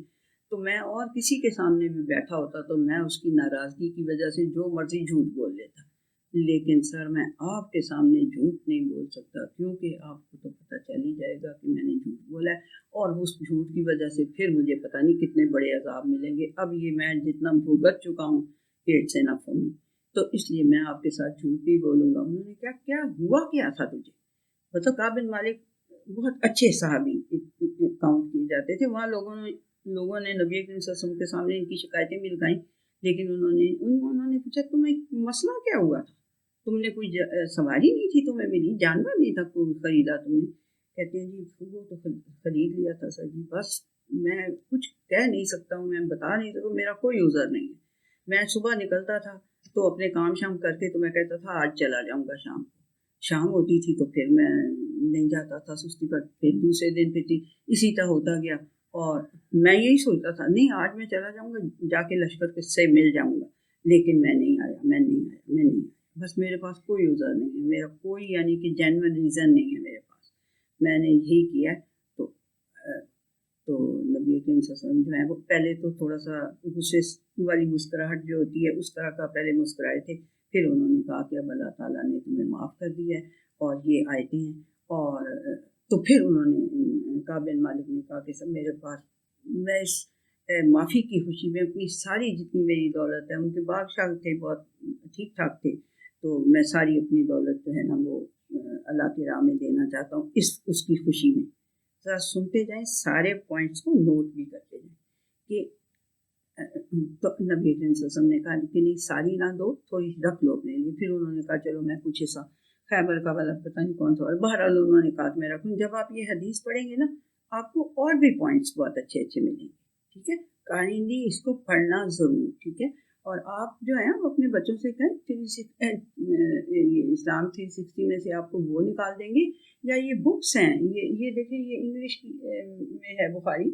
تو میں اور کسی کے سامنے بھی بیٹھا ہوتا تو میں اس کی ناراضگی کی وجہ سے جو مرضی جھوٹ بول لیتا، لیکن سر میں آپ کے سامنے جھوٹ نہیں بول سکتا، کیونکہ آپ کو تو پتہ چل ہی جائے گا کہ میں نے جھوٹ بولا ہے، اور اس جھوٹ کی وجہ سے پھر مجھے پتہ نہیں کتنے بڑے عذاب ملیں گے، اب یہ میں جتنا بھگت چکا ہوں پیٹ سے نہ ہوئی، تو اس لیے میں آپ کے ساتھ جھوٹ نہیں بولوں گا۔ انہوں نے کیا ہوا کیا تھا تجھے؟ مطلب کعب بن مالک بہت اچھے صحابی کاؤنٹ کیے جاتے تھے، وہاں لوگوں نے نبی کریم صلی اللہ علیہ وسلم کے سامنے ان کی شکایتیں بھی لگائیں، لیکن انہوں نے پوچھا تمہیں مسئلہ کیا ہوا تھا؟ تم نے کوئی سواری نہیں تھی تمہیں ملی، جانور نہیں تھا کوئی خریدا تم نے؟ کہتے ہیں جی وہ تو خرید لیا تھا سر جی، بس میں کچھ کہہ نہیں سکتا ہوں، میں بتا نہیں سکتا، میرا کوئی عذر نہیں ہے، میں صبح نکلتا تھا تو اپنے کام شام کر کے تو میں کہتا تھا آج چلا جاؤں گا، شام ہوتی تھی تو پھر میں نہیں جاتا تھا سستی پر، پھر دوسرے دن پھر اسی طرح ہوتا گیا، اور میں یہی سوچتا تھا نہیں آج میں چلا جاؤں گا، جا کے لشکر سے مل جاؤں گا، لیکن میں نہیں آیا، بس میرے پاس کوئی عذر نہیں ہے، میرا کوئی یعنی کہ جینوئن ریزن نہیں ہے میرے پاس، میں نے یہی کیا۔ تو نبی کریم صلی اللہ علیہ وسلم جو ہے وہ پہلے تو تھوڑا سا غصے والی مسکراہٹ جو ہوتی ہے اس طرح کا پہلے مسکرائے تھے، پھر انہوں نے کہا کہ اب اللہ تعالیٰ نے تمہیں معاف کر دیا ہے اور یہ آیتیں ہیں، اور تو پھر انہوں نے کعب بن مالک نے کہا کہ سب میرے پاس میں اس معافی کی خوشی میں اپنی ساری جتنی میری دولت ہے، ان کے بادشاہ تھے بہت ٹھیک ٹھاک تھے، تو میں ساری اپنی دولت جو ہے نا وہ اللہ کی راہ میں دینا چاہتا ہوں اس کی خوشی میں۔ ذرا سنتے جائیں، سارے پوائنٹس کو نوٹ بھی کرتے جائیں کہ تو نبی کریم صلی اللہ علیہ وسلم نے کہا کہ نہیں ساری نہ دو، تھوڑی رکھ لو اپنے لیے، پھر انہوں نے کہا چلو میں کچھ حصہ خیبر کا والا پتہ نہیں کون سا، اور بہرحال انہوں نے کہا کہ میں رکھوں۔ جب آپ یہ حدیث پڑھیں گے نا آپ کو اور بھی پوائنٹس بہت اچھے ملیں گے، ٹھیک ہے. کائنڈلی اس کو پڑھنا ضرور. ٹھیک ہے. اور آپ جو ہیں وہ اپنے بچوں سے کہیں اسلام 360 میں سے آپ کو وہ نکال دیں گے, یا یہ بکس ہیں, یہ دیکھیں, یہ انگلش میں ہے بخاری,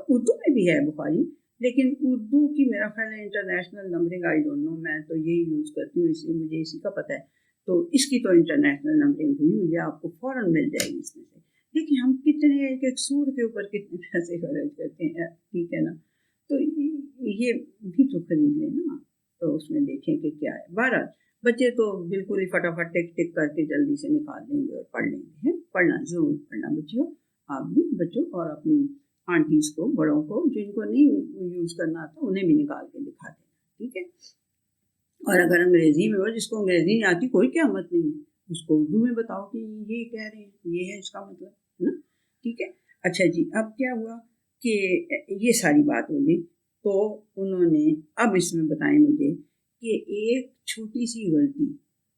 اردو میں بھی ہے بخاری, لیکن اردو کی میرا خیال ہے international numbering I don't know, میں تو یہی یوز کرتی ہوں, اس لیے مجھے اسی کا پتہ ہے. تو اس کی تو انٹرنیشنل نمبرنگ ہوئی ہوئی ہے, آپ کو فوراً مل جائے گی اس میں سے. دیکھیں ہم کتنے ایک ایک سوٹ کے اوپر کتنے پیسے خرچ کرتے ہیں. ٹھیک ہے نا, تو یہ بھی تو خرید لیں نا, تو اس میں دیکھیں کہ کیا ہے. بہرحال بچے تو بالکل ہی فٹافٹ ٹک ٹک کر کے جلدی سے نکال لیں گے اور پڑھ لیں گے. پڑھنا ضرور پڑھنا بچیوں, آپ بھی بچوں اور اپنی آنٹیز کو, بڑوں کو, جن کو نہیں یوز کرنا آتا انہیں بھی نکال کے دکھا دینا. ٹھیک ہے. اور اگر انگریزی میں ہو, جس کو انگریزی نہیں آتی کوئی قیامت نہیں ہے, اس کو اردو میں بتاؤ کہ یہ کہہ رہے ہیں, یہ ہے اس کا مطلب, ہے نا. ٹھیک ہے. اچھا جی, اب کیا ہوا کہ یہ ساری بات ہوگی, تو انہوں نے اب اس میں بتائیں مجھے کہ ایک چھوٹی سی غلطی,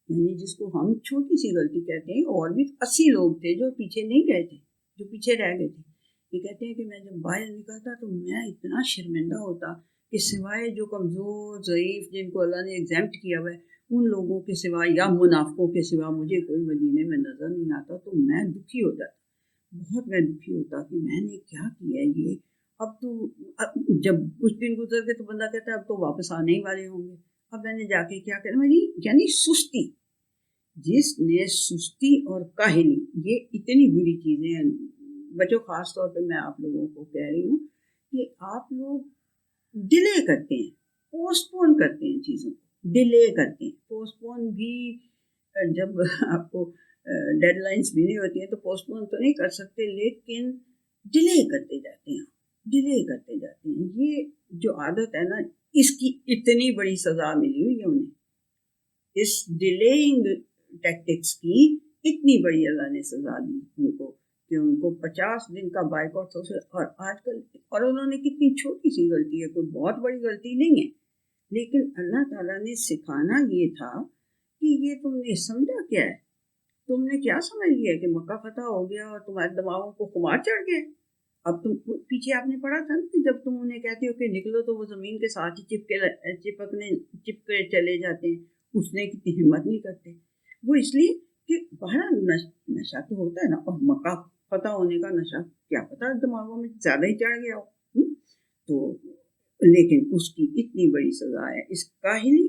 یعنی جس کو ہم چھوٹی سی غلطی کہتے ہیں, اور بھی 80 لوگ تھے جو پیچھے نہیں گئے تھے, جو پیچھے رہ گئے تھے. یہ کہتے ہیں کہ میں جب باہر نکلتا تو میں اتنا شرمندہ ہوتا کہ سوائے جو کمزور ضعیف جن کو اللہ نے ایگزیمپٹ کیا ہوا ہے, ان لوگوں کے سوا یا منافقوں کے سوا مجھے کوئی مدینے میں نظر نہیں آتا. تو میں دکھی ہو جاتا, بہت میں دکھی ہوتا کہ میں نے کیا کیا ہے یہ. اب تو جب کچھ دن گزر گئے تو بندہ کہتا ہے اب تو واپس آنے ہی والے ہوں گے. اب میں نے جا کے کیا کرا, یعنی سستی, جس نے سستی اور کاہلی, یہ اتنی بری چیزیں ہیں بچوں. خاص طور پہ میں آپ لوگوں کو کہہ رہی ہوں کہ آپ لوگ ڈیلے کرتے ہیں, پوسٹ پون کرتے ہیں چیزوں کو, ڈیلے کرتے ہیں. پوسٹ پون بھی جب آپ کو ڈیڈ لائنس بھی نہیں ہوتی ہیں تو پوسٹ پون تو نہیں کر سکتے, لیکن ڈیلے کرتے جاتے ہیں, ڈیلے کرتے جاتے ہیں. یہ جو عادت ہے نا, اس کی اتنی بڑی سزا ملی ہوئی ہے انہیں, اس ڈیلیئنگ ٹیکٹکس کی اتنی بڑی اللہ نے سزا دی ان کو کہ ان کو 50 دن کا بائیکاٹ. اور آج کل, اور انہوں نے کتنی چھوٹی سی غلطی ہے, کوئی بہت بڑی غلطی نہیں ہے, لیکن اللہ تعالیٰ نے سکھانا یہ تھا کہ یہ تم نے سمجھا کیا ہے, تم نے کیا سمجھ لیا کہ مکہ فتح ہو گیا اور تمہارے دماغوں کو خمار چڑھ گئے. اب تم پیچھے آپ نے پڑھا تھا نا کہ جب تم انہیں کہتے ہو کہ نکلو تو وہ زمین کے ساتھ ہی چپ کے چلے جاتے ہیں, اٹھنے کی ہمت نہیں کرتے. وہ اس لیے کہ بہرحال نشہ تو ہوتا ہے نا, اور مکہ فتح ہونے کا نشہ کیا پتا دماغوں میں زیادہ ہی چڑھ گیا ہو. تو لیکن اس کی اتنی بڑی سزا ہے اس کاہلی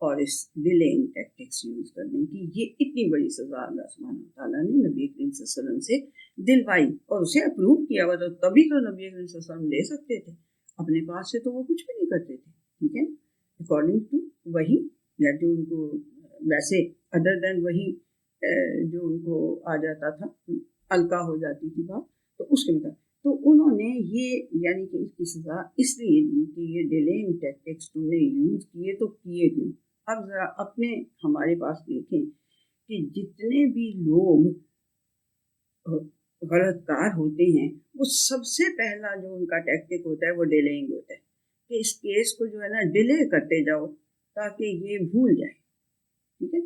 اور اس ڈیلینگ ٹیکٹکس یوز کرنے کی. یہ اتنی بڑی سزا اللہ سبحانہ تعالیٰ نے نبی کریم صلی اللہ علیہ وسلم سے دلوائی, اور اسے اپروو کیا ہوا. تو تبھی تو نبی کریم صلی اللہ علیہ وسلم لے سکتے تھے, اپنے پاس سے تو وہ کچھ بھی نہیں کرتے تھے. ٹھیک ہے, اکارڈنگ ٹو وہی, یا جو ان کو ویسے ادر دین وہی جو ان کو آ جاتا تھا, الکا ہو جاتی تھی بات, تو اس کے مطابق تو انہوں نے یہ یعنی کہ اس کی سزا اس لیے دی کہ یہ ڈیلینگ ٹیکٹکس تم نے یوز کیے تو کیے کیوں. اب ذرا اپنے ہمارے پاس دیکھیں کہ جتنے بھی لوگ غلط کار ہوتے ہیں, وہ سب سے پہلا جو ان کا ٹیکٹک ہوتا ہے وہ ڈیلینگ ہوتا ہے, کہ اس کیس کو جو ہے نا ڈیلے کرتے جاؤ تاکہ یہ بھول جائے. ٹھیک ہے,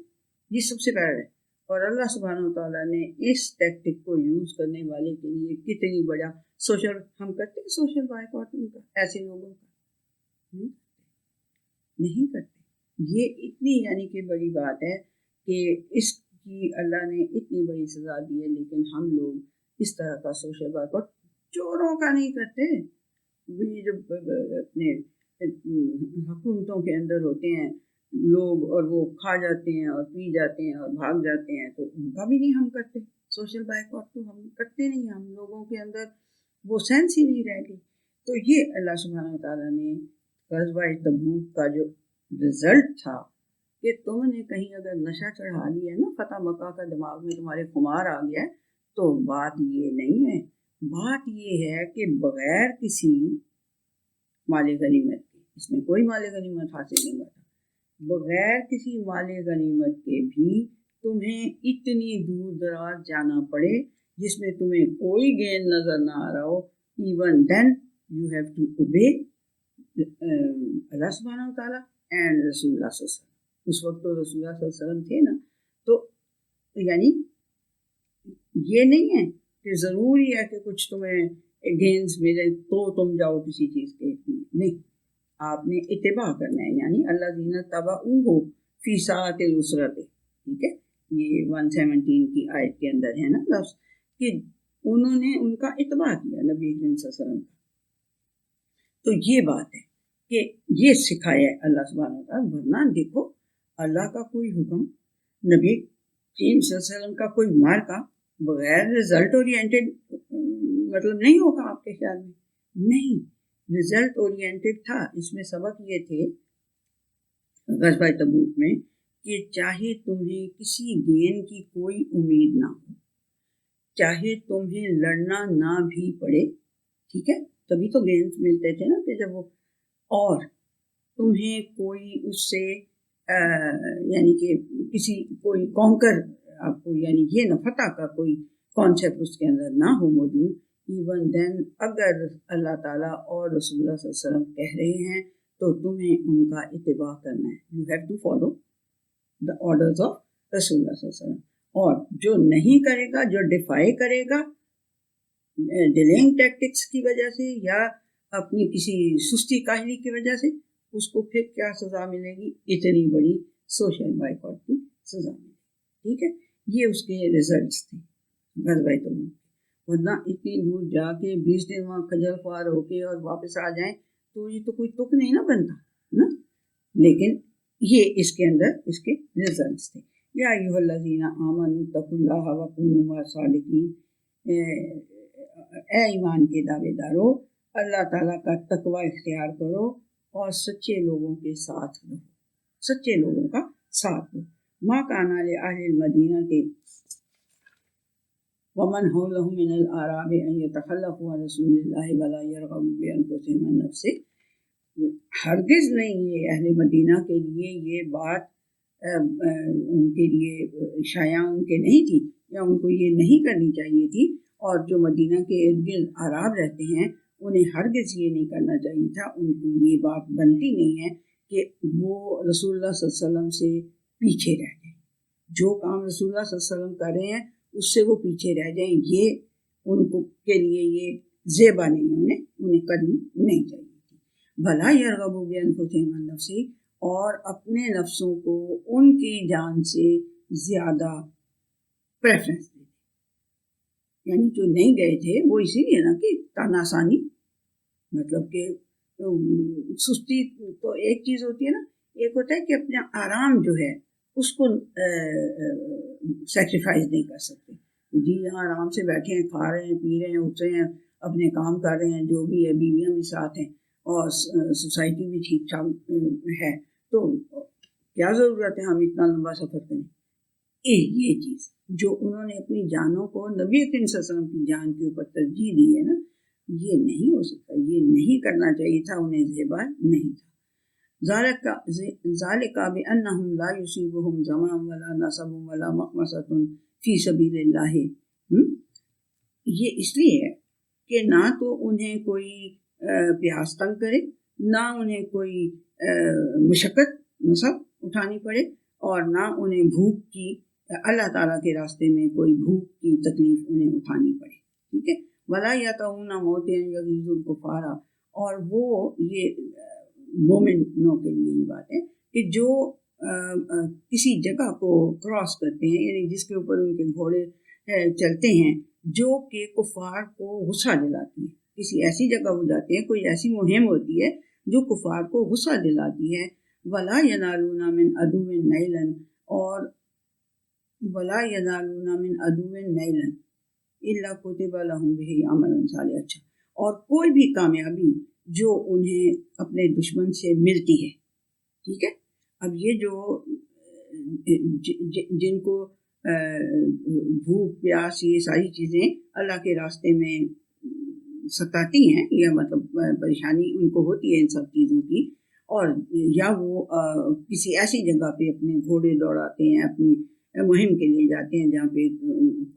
یہ سب سے پہلا ہے. اور اللہ سبحانہ وتعالیٰ نے اس ٹیکٹک کو یوز کرنے والے کے لیے کتنی بڑا سوشل, ہم کرتے ہیں سوشل بائیکاٹ کا, ایسے لوگوں کا نہیں کرتے. یہ اتنی یعنی کہ بڑی بات ہے کہ اس کی اللہ نے اتنی بڑی سزا دی ہے, لیکن ہم لوگ اس طرح کا سوشل بائیکاٹ چوروں کا نہیں کرتے. یہ جو اپنے حکومتوں کے اندر ہوتے ہیں لوگ, اور وہ کھا جاتے ہیں اور پی جاتے ہیں اور بھاگ جاتے ہیں, تو ان کا بھی نہیں ہم کرتے سوشل بائیکاٹ, تو ہم کرتے نہیں. ہم لوگوں کے اندر وہ سینس ہی نہیں رہ گئی. تو یہ اللہ سبحانہ وتعالیٰ نے غزوہ تبوک کا جو رزلٹ تھا کہ تم نے کہیں اگر نشہ چڑھا لیا ہے نا, فتح مکہ کا دماغ میں تمہارے خمار آ گیا ہے, تو بات یہ نہیں ہے, بات یہ ہے کہ بغیر کسی مال غنیمت کے, اس میں کوئی مال غنیمت حاصل نہیں ہوتا, بغیر کسی مال غنیمت کے بھی تمہیں اتنی دور دراز جانا پڑے جس میں تمہیں کوئی گین نظر نہ آ رہا ہو, even then you have to obey Allah سبحانہ وتعالیٰ اینڈ رسول اللہ صلی اللہ علیہ وسلم. اس وقت تو رسول اللہ صلی اللہ علیہ وسلم تھے نا, تو یعنی یہ نہیں ہے کہ ضروری ہے کہ کچھ تمہیں گینز ملے تو تم جاؤ کسی چیز کے لیے، نہیں، آپ نے اتباع کرنا ہے، یعنی الذین تبعوہ فی ساعۃ العسرۃ، ٹھیک ہے، یہ 117 کی آیت کے اندر ہے نا لفظ کہ انہوں نے ان کا اتباع کیا نبی کریم صلی اللہ علیہ وسلم کا. تو یہ بات ہے کہ یہ سکھایا ہے اللہ سبحانہ وتعالیٰ. ورنہ دیکھو اللہ کا کوئی حکم، نبی کریم صلی اللہ علیہ وسلم کا کوئی مارکا بغیر رزلٹ اورینٹڈ مطلب نہیں ہوگا آپ کے خیال میں؟ نہیں، رزلٹ اورینٹڈ تھا. اس میں سبق یہ تھے غزوہ تبوک میں کہ چاہے تمہیں کسی گین کی کوئی امید نہ ہو، چاہے تمہیں لڑنا نہ بھی پڑے، ٹھیک ہے، تبھی تو گینز ملتے تھے نا کہ جب وہ، اور تمہیں کوئی اس سے یعنی کہ کسی کوئی کانکر آپ کو، یعنی یہ نہ فتح کا کوئی کانسیپٹ اس کے اندر نہ ہو موجود، ایون دین اگر اللہ تعالیٰ اور رسول اللہ صلی اللہ علیہ وسلم کہہ رہے ہیں تو تمہیں ان کا اتباع کرنا ہے. You have to follow the orders of Rasul Allah صلی اللہ علیہ وسلم. اور جو نہیں کرے گا، جو ڈیفائی کرے گا ڈیلنگ ٹیکٹکس کی وجہ سے یا اپنی کسی سستی کاہلی کی وجہ سے، اس کو پھر کیا سزا ملے گی؟ اتنی بڑی سوشل بائیکاٹ کی سزا ملے گی. ٹھیک ہے، یہ اس کے ریزلٹس تھے غزوہ تبوک. ورنہ اتنی دور جا کے 20 دن وہاں خجل خوار ہو کے اور واپس آ جائیں تو یہ تو کوئی تک نہیں نا بنتا نا. لیکن یہ اس کے اندر اس کے ریزلٹس تھے. یا ایھا الذین آمنوا اتقوا اللہ وکونوا مع الصادقین، اے ایمان کے دعوے دارو، اللہ تعالیٰ کا تقوی اختیار کرو اور سچے لوگوں کے ساتھ رہو، سچے لوگوں کا ساتھ دو. ما کان لأہل المدینہ ومن حولهم من الأعراب ان يتخلفوا عن رسول اللہ ولا يرغبوا بأنفسهم عن نفسه. ہرگز نہیں یہ اہل مدینہ کے لیے یہ بات ان کے لیے شایع ان کے نہیں تھی، یا ان کو یہ نہیں کرنی چاہیے تھی. اور جو مدینہ کے ارد گرد اعراب رہتے ہیں انہیں ہرگز یہ نہیں کرنا چاہیے تھا، ان کو یہ بات بنتی نہیں ہے کہ وہ رسول اللہ صلی اللہ علیہ وسلم سے پیچھے رہ جائیں. جو کام رسول اللہ صلی اللہ علیہ وسلم کر رہے ہیں اس سے وہ پیچھے رہ جائیں، یہ ان کو کے لیے یہ زیبا نہیں ہے، انہیں کرنی نہیں چاہیے تھی. بھلا یرغبوا بانفسہم عن نفسہ، اور اپنے نفسوں کو ان کی جان سے زیادہ پریفرنس دے. یعنی جو نہیں گئے تھے وہ اسی لیے نا کہ تاناسانی، مطلب کہ سستی تو ایک چیز ہوتی ہے نا، ایک ہوتا ہے کہ اپنا آرام جو ہے اس کو سیکریفائز نہیں کر سکتے. جی یہاں آرام سے بیٹھے ہیں، کھا رہے ہیں، پی رہے ہیں، اٹھ رہے ہیں، اپنے کام کر رہے ہیں، جو بھی ہے، بیویاں بھی ساتھ ہیں اور سوسائٹی بھی ٹھیک ٹھاک ہے، تو کیا ضرورت ہے ہم اتنا لمبا سفر کریں؟ یہ چیز جو انہوں نے اپنی جانوں کو نبی کریم صلی اللہ علیہ وسلم کی جان کے اوپر ترجیح دی ہے نا، یہ نہیں ہو سکتا، یہ نہیں کرنا چاہیے تھا، انہیں زیبا نہیں تھا. ذالک بانہم لا یصیبہم ظمأ ولا نصب ولا مخمصۃ فی سبیل اللہ. یہ اس لیے ہے کہ نہ تو انہیں کوئی پیاس تنگ کرے، نہ انہیں کوئی مشقت نصب اٹھانی پڑے، اور نہ انہیں بھوک کی، اللہ تعالیٰ کے راستے میں کوئی بھوک کی تکلیف انہیں اٹھانی پڑے. ٹھیک ہے، ولا یطؤون موطئا یغیظ الکفار. اور وہ یہ مومنوں کے لیے یہ بات ہے کہ جو کسی جگہ کو کراس کرتے ہیں، یعنی جس کے اوپر ان کے گھوڑے چلتے ہیں، جو کہ کفار کو غصہ دلاتی ہے. کسی ایسی جگہ وہ جاتے ہیں، کوئی ایسی مہم ہوتی ہے جو کفار کو غصہ دلاتی ہے. ولا ینالون من عدو نیلا، اور ولا ینالون من عدو نیلا الا کتب لهم به عمل صالح. اچھا، اور کوئی بھی کامیابی جو انہیں اپنے دشمن سے ملتی ہے. ٹھیک ہے، اب یہ جو جن کو بھوک پیاس یہ ساری چیزیں اللہ کے راستے میں ستاتی ہیں، یا مطلب پریشانی ان کو ہوتی ہے ان سب چیزوں کی، اور یا وہ کسی ایسی جگہ پہ اپنے گھوڑے دوڑاتے ہیں، اپنی مہم کے لیے جاتے ہیں جہاں پہ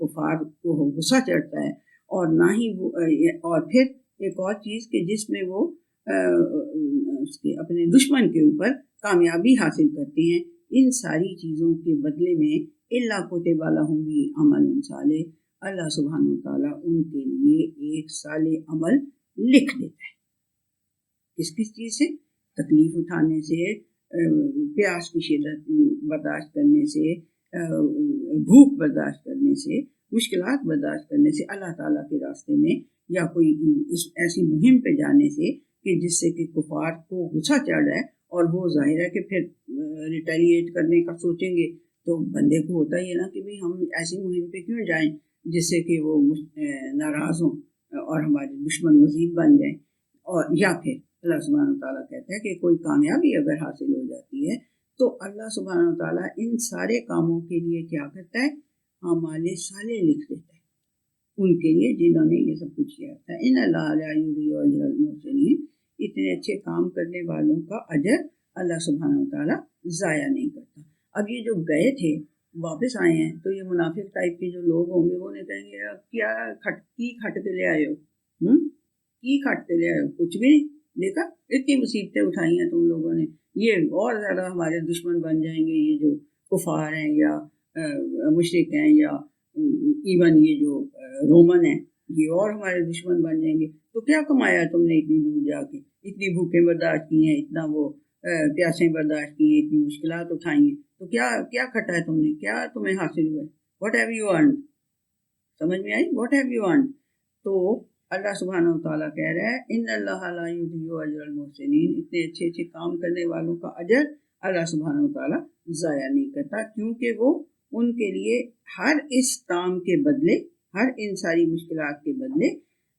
کفار کو غصہ چڑھتا ہے، اور نہ ہی وہ، اور پھر ایک اور چیز کہ جس میں وہ اس کے اپنے دشمن کے اوپر کامیابی حاصل کرتے ہیں. ان ساری چیزوں کے بدلے میں الا کتب لهم به عمل صالح، اللہ سبحانہ وتعالیٰ ان کے لیے ایک صالح عمل لکھ دیتا ہے. کس چیز سے؟ تکلیف اٹھانے سے، پیاس کی شدت برداشت کرنے سے، بھوک برداشت کرنے سے، مشکلات برداشت کرنے سے، اللہ تعالیٰ کے راستے میں یا کوئی ایسی مہم پہ جانے سے کہ جس سے کہ کفار کو غصہ چڑھ رہا ہے اور وہ ظاہر ہے کہ پھر ریٹیلیٹ کرنے کا سوچیں گے، تو بندے کو ہوتا ہی ہے نا کہ بھئی ہم ایسی مہم پہ کیوں جائیں جس سے کہ وہ ناراض ہوں اور ہمارے دشمن مزید بن جائیں. اور یا پھر اللہ سبحانہ وتعالیٰ کہتا ہے کہ کوئی کامیابی اگر حاصل ہو جاتی ہے تو اللہ سبحانہ وتعالیٰ ان سارے کاموں کے لیے کیا کرتا ہے؟ اعمال صالح لکھ دیتا ہے ان کے لیے جنہوں نے یہ سب کچھ کیا تھا. ان اللہ لا یضیع اجر المحسنین، اتنے اچھے کام کرنے والوں کا اجر اللہ سبحانہ وتعالیٰ ضائع نہیں کرتا. اب یہ جو گئے تھے واپس آئے ہیں تو یہ منافق ٹائپ کے جو لوگ ہوں گے وہ نہیں کہیں گے کیا کھٹ کے لے آئے ہو، کی کھٹ کے لے آئے ہو، کچھ بھی نہیں دیکھا، اتنی مصیبتیں اٹھائی ہیں تم لوگوں نے، یہ اور زیادہ ہمارے دشمن بن جائیں گے، یہ جو کفار ہیں یا مشرک ہیں یا ایون یہ جو رومن ہیں یہ اور ہمارے دشمن بن جائیں گے. تو کیا کمایا تم نے اتنی دور جا کے، اتنی بھوکیں برداشت کی ہیں، اتنا وہ پیاسیں برداشت کی ہیں، اتنی مشکلات اٹھائی ہیں، تو کیا کھٹا ہے تم نے، کیا تمہیں حاصل ہوا ہے؟ What have you earned? سمجھ میں آئی؟ What have you earned? تو اللہ سبحانہ وتعالیٰ کہہ رہا ہے ان اللہ لا یضیع اجر المحسنین، اتنے اچھے کام کرنے والوں کا اجر اللہ سبحانہ وتعالیٰ ضائع نہیں کرتا، کیونکہ وہ ان کے لیے ہر اس کام کے بدلے، ہر ان ساری مشکلات کے بدلے،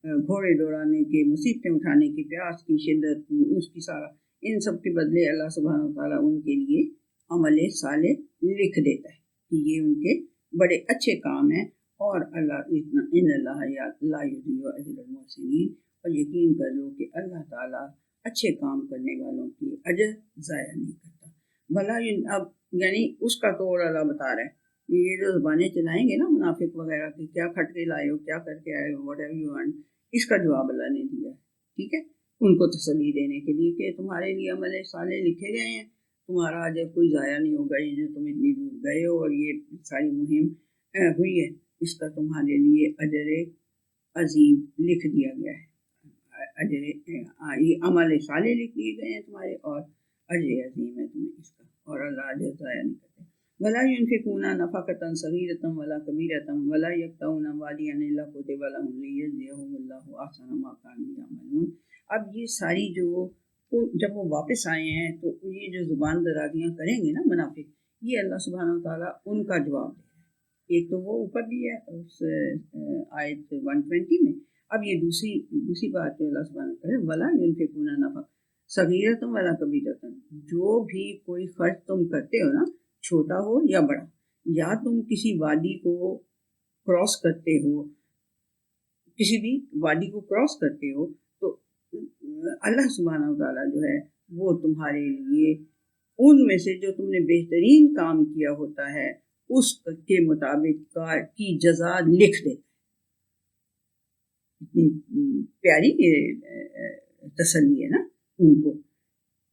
گھوڑے دوڑانے کے، مصیبتیں اٹھانے کی، پیاس کی شدت، اس کی سارا، ان سب کے بدلے اللہ سبحانہ وتعالیٰ ان کے لیے عمل صالح لکھ دیتا ہے کہ یہ ان کے بڑے اچھے کام ہیں. اور اللہ ان اللہ لا یضیع اجر المحسنین، اور یقین کر لو کہ اللہ تعالیٰ اچھے کام کرنے والوں کی اجر ضائع نہیں کرتا. بھلا اب یعنی اس کا تو اور اللہ بتا رہا ہے، یہ جو زبانیں چلائیں گے نا منافق وغیرہ کی، کیا کھٹ کے لائے ہو، کیا کر کے آئے ہو، واٹ ہیو یو ارنڈ، اس کا جواب اللہ نے دیا ہے. ٹھیک ہے، ان کو تسلی دینے کے لیے کہ تمہارے لیے عمل صالح لکھے گئے ہیں، تمہارا اجر کوئی ضائع نہیں ہوگا. یہ جو تم اتنی دور گئے ہو اور یہ ساری مہم ہوئی ہے، اس کا تمہارے لیے اجر عظیم لکھ دیا گیا ہے. یہ عمل صالح لکھ دیے گئے ہیں تمہارے، اور اجر عظیم ہے تمہیں اس کا، اور اللہ اجر ضائع نہیں کرتے. ولا ينفقون نفقة صغيرة ولا كبيرة ولا يقطعون واديا إلا كتب لهم ليجزيهم الله أحسن ما كانوا يعملون. اب یہ ساری جو جب وہ واپس آئے ہیں تو یہ جو زبان درازیاں کریں گے نا منافق، یہ اللہ سبحانہ وتعالیٰ ان کا جواب دے رہا ہے. ایک تو وہ اوپر بھی ہے اس آیت 120 میں. اب یہ دوسری بات جو اللہ سبحانہ وتعالیٰ ولا ينفقون نفقة صغیرۃ ولا کبیرۃ، جو بھی کوئی خرچ تم کرتے ہو نا، چھوٹا ہو یا بڑا، یا تم کسی وادی کو کراس کرتے ہو، کسی بھی وادی کو کراس کرتے ہو، تو اللہ سبحانہ وتعالیٰ جو ہے وہ تمہارے لیے ان میں سے جو تم نے بہترین کام کیا ہوتا ہے اس کے مطابق کی جزا لکھ دیتا ہے. اتنی پیاری تسلی ہے نا ان کو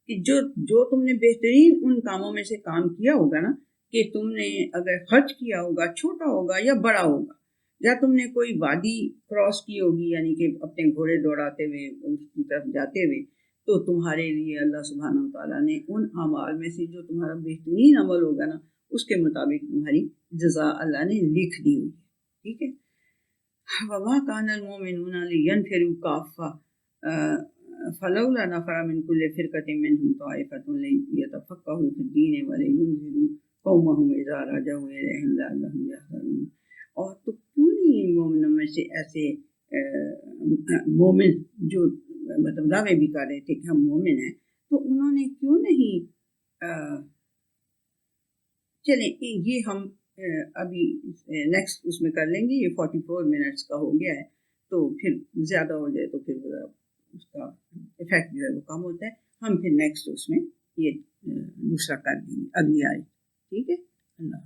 کہ جو تم نے بہترین ان کاموں میں سے کام کیا ہوگا نا، کہ تم نے اگر خرچ کیا ہوگا، چھوٹا ہوگا یا بڑا ہوگا، یا تم نے کوئی وادی کراس کی ہوگی یعنی کہ اپنے گھوڑے دوڑاتے ہوئے اس کی طرف جاتے ہوئے، تو تمہارے لیے اللہ سبحانہ وتعالیٰ نے ان اعمال میں سے جو تمہارا بہترین عمل ہوگا نا اس کے مطابق تمہاری جزا اللہ نے لکھ دی ہوئی ہے. ٹھیک ہے. وَمَا كَانَ الْمُؤْمِنُونَ لِيَنْفِرُوا كَافَّةً فلولا نفر من كل فرقة منهم طائفة ليتفقهوا في الدين ولينذروا قومهم إذا رجعوا إليهم لعلهم يحذرون. اور تو کیوں نہیں مومنوں میں سے ایسے مومن جو مطلب دعوے بھی کر رہے تھے کہ ہم مومن ہیں، تو انہوں نے کیوں نہیں چلیں یہ ہم ابھی نیکسٹ اس میں کر لیں گے. یہ 44 منٹس کا ہو گیا ہے، تو پھر زیادہ ہو جائے تو پھر اس کا افیکٹ جو ہے وہ کم ہوتا ہے. ہم پھر نیکسٹ اس میں یہ دوسرا کر دیں گے اگلی آیت. ٹھیک ہے. اللہ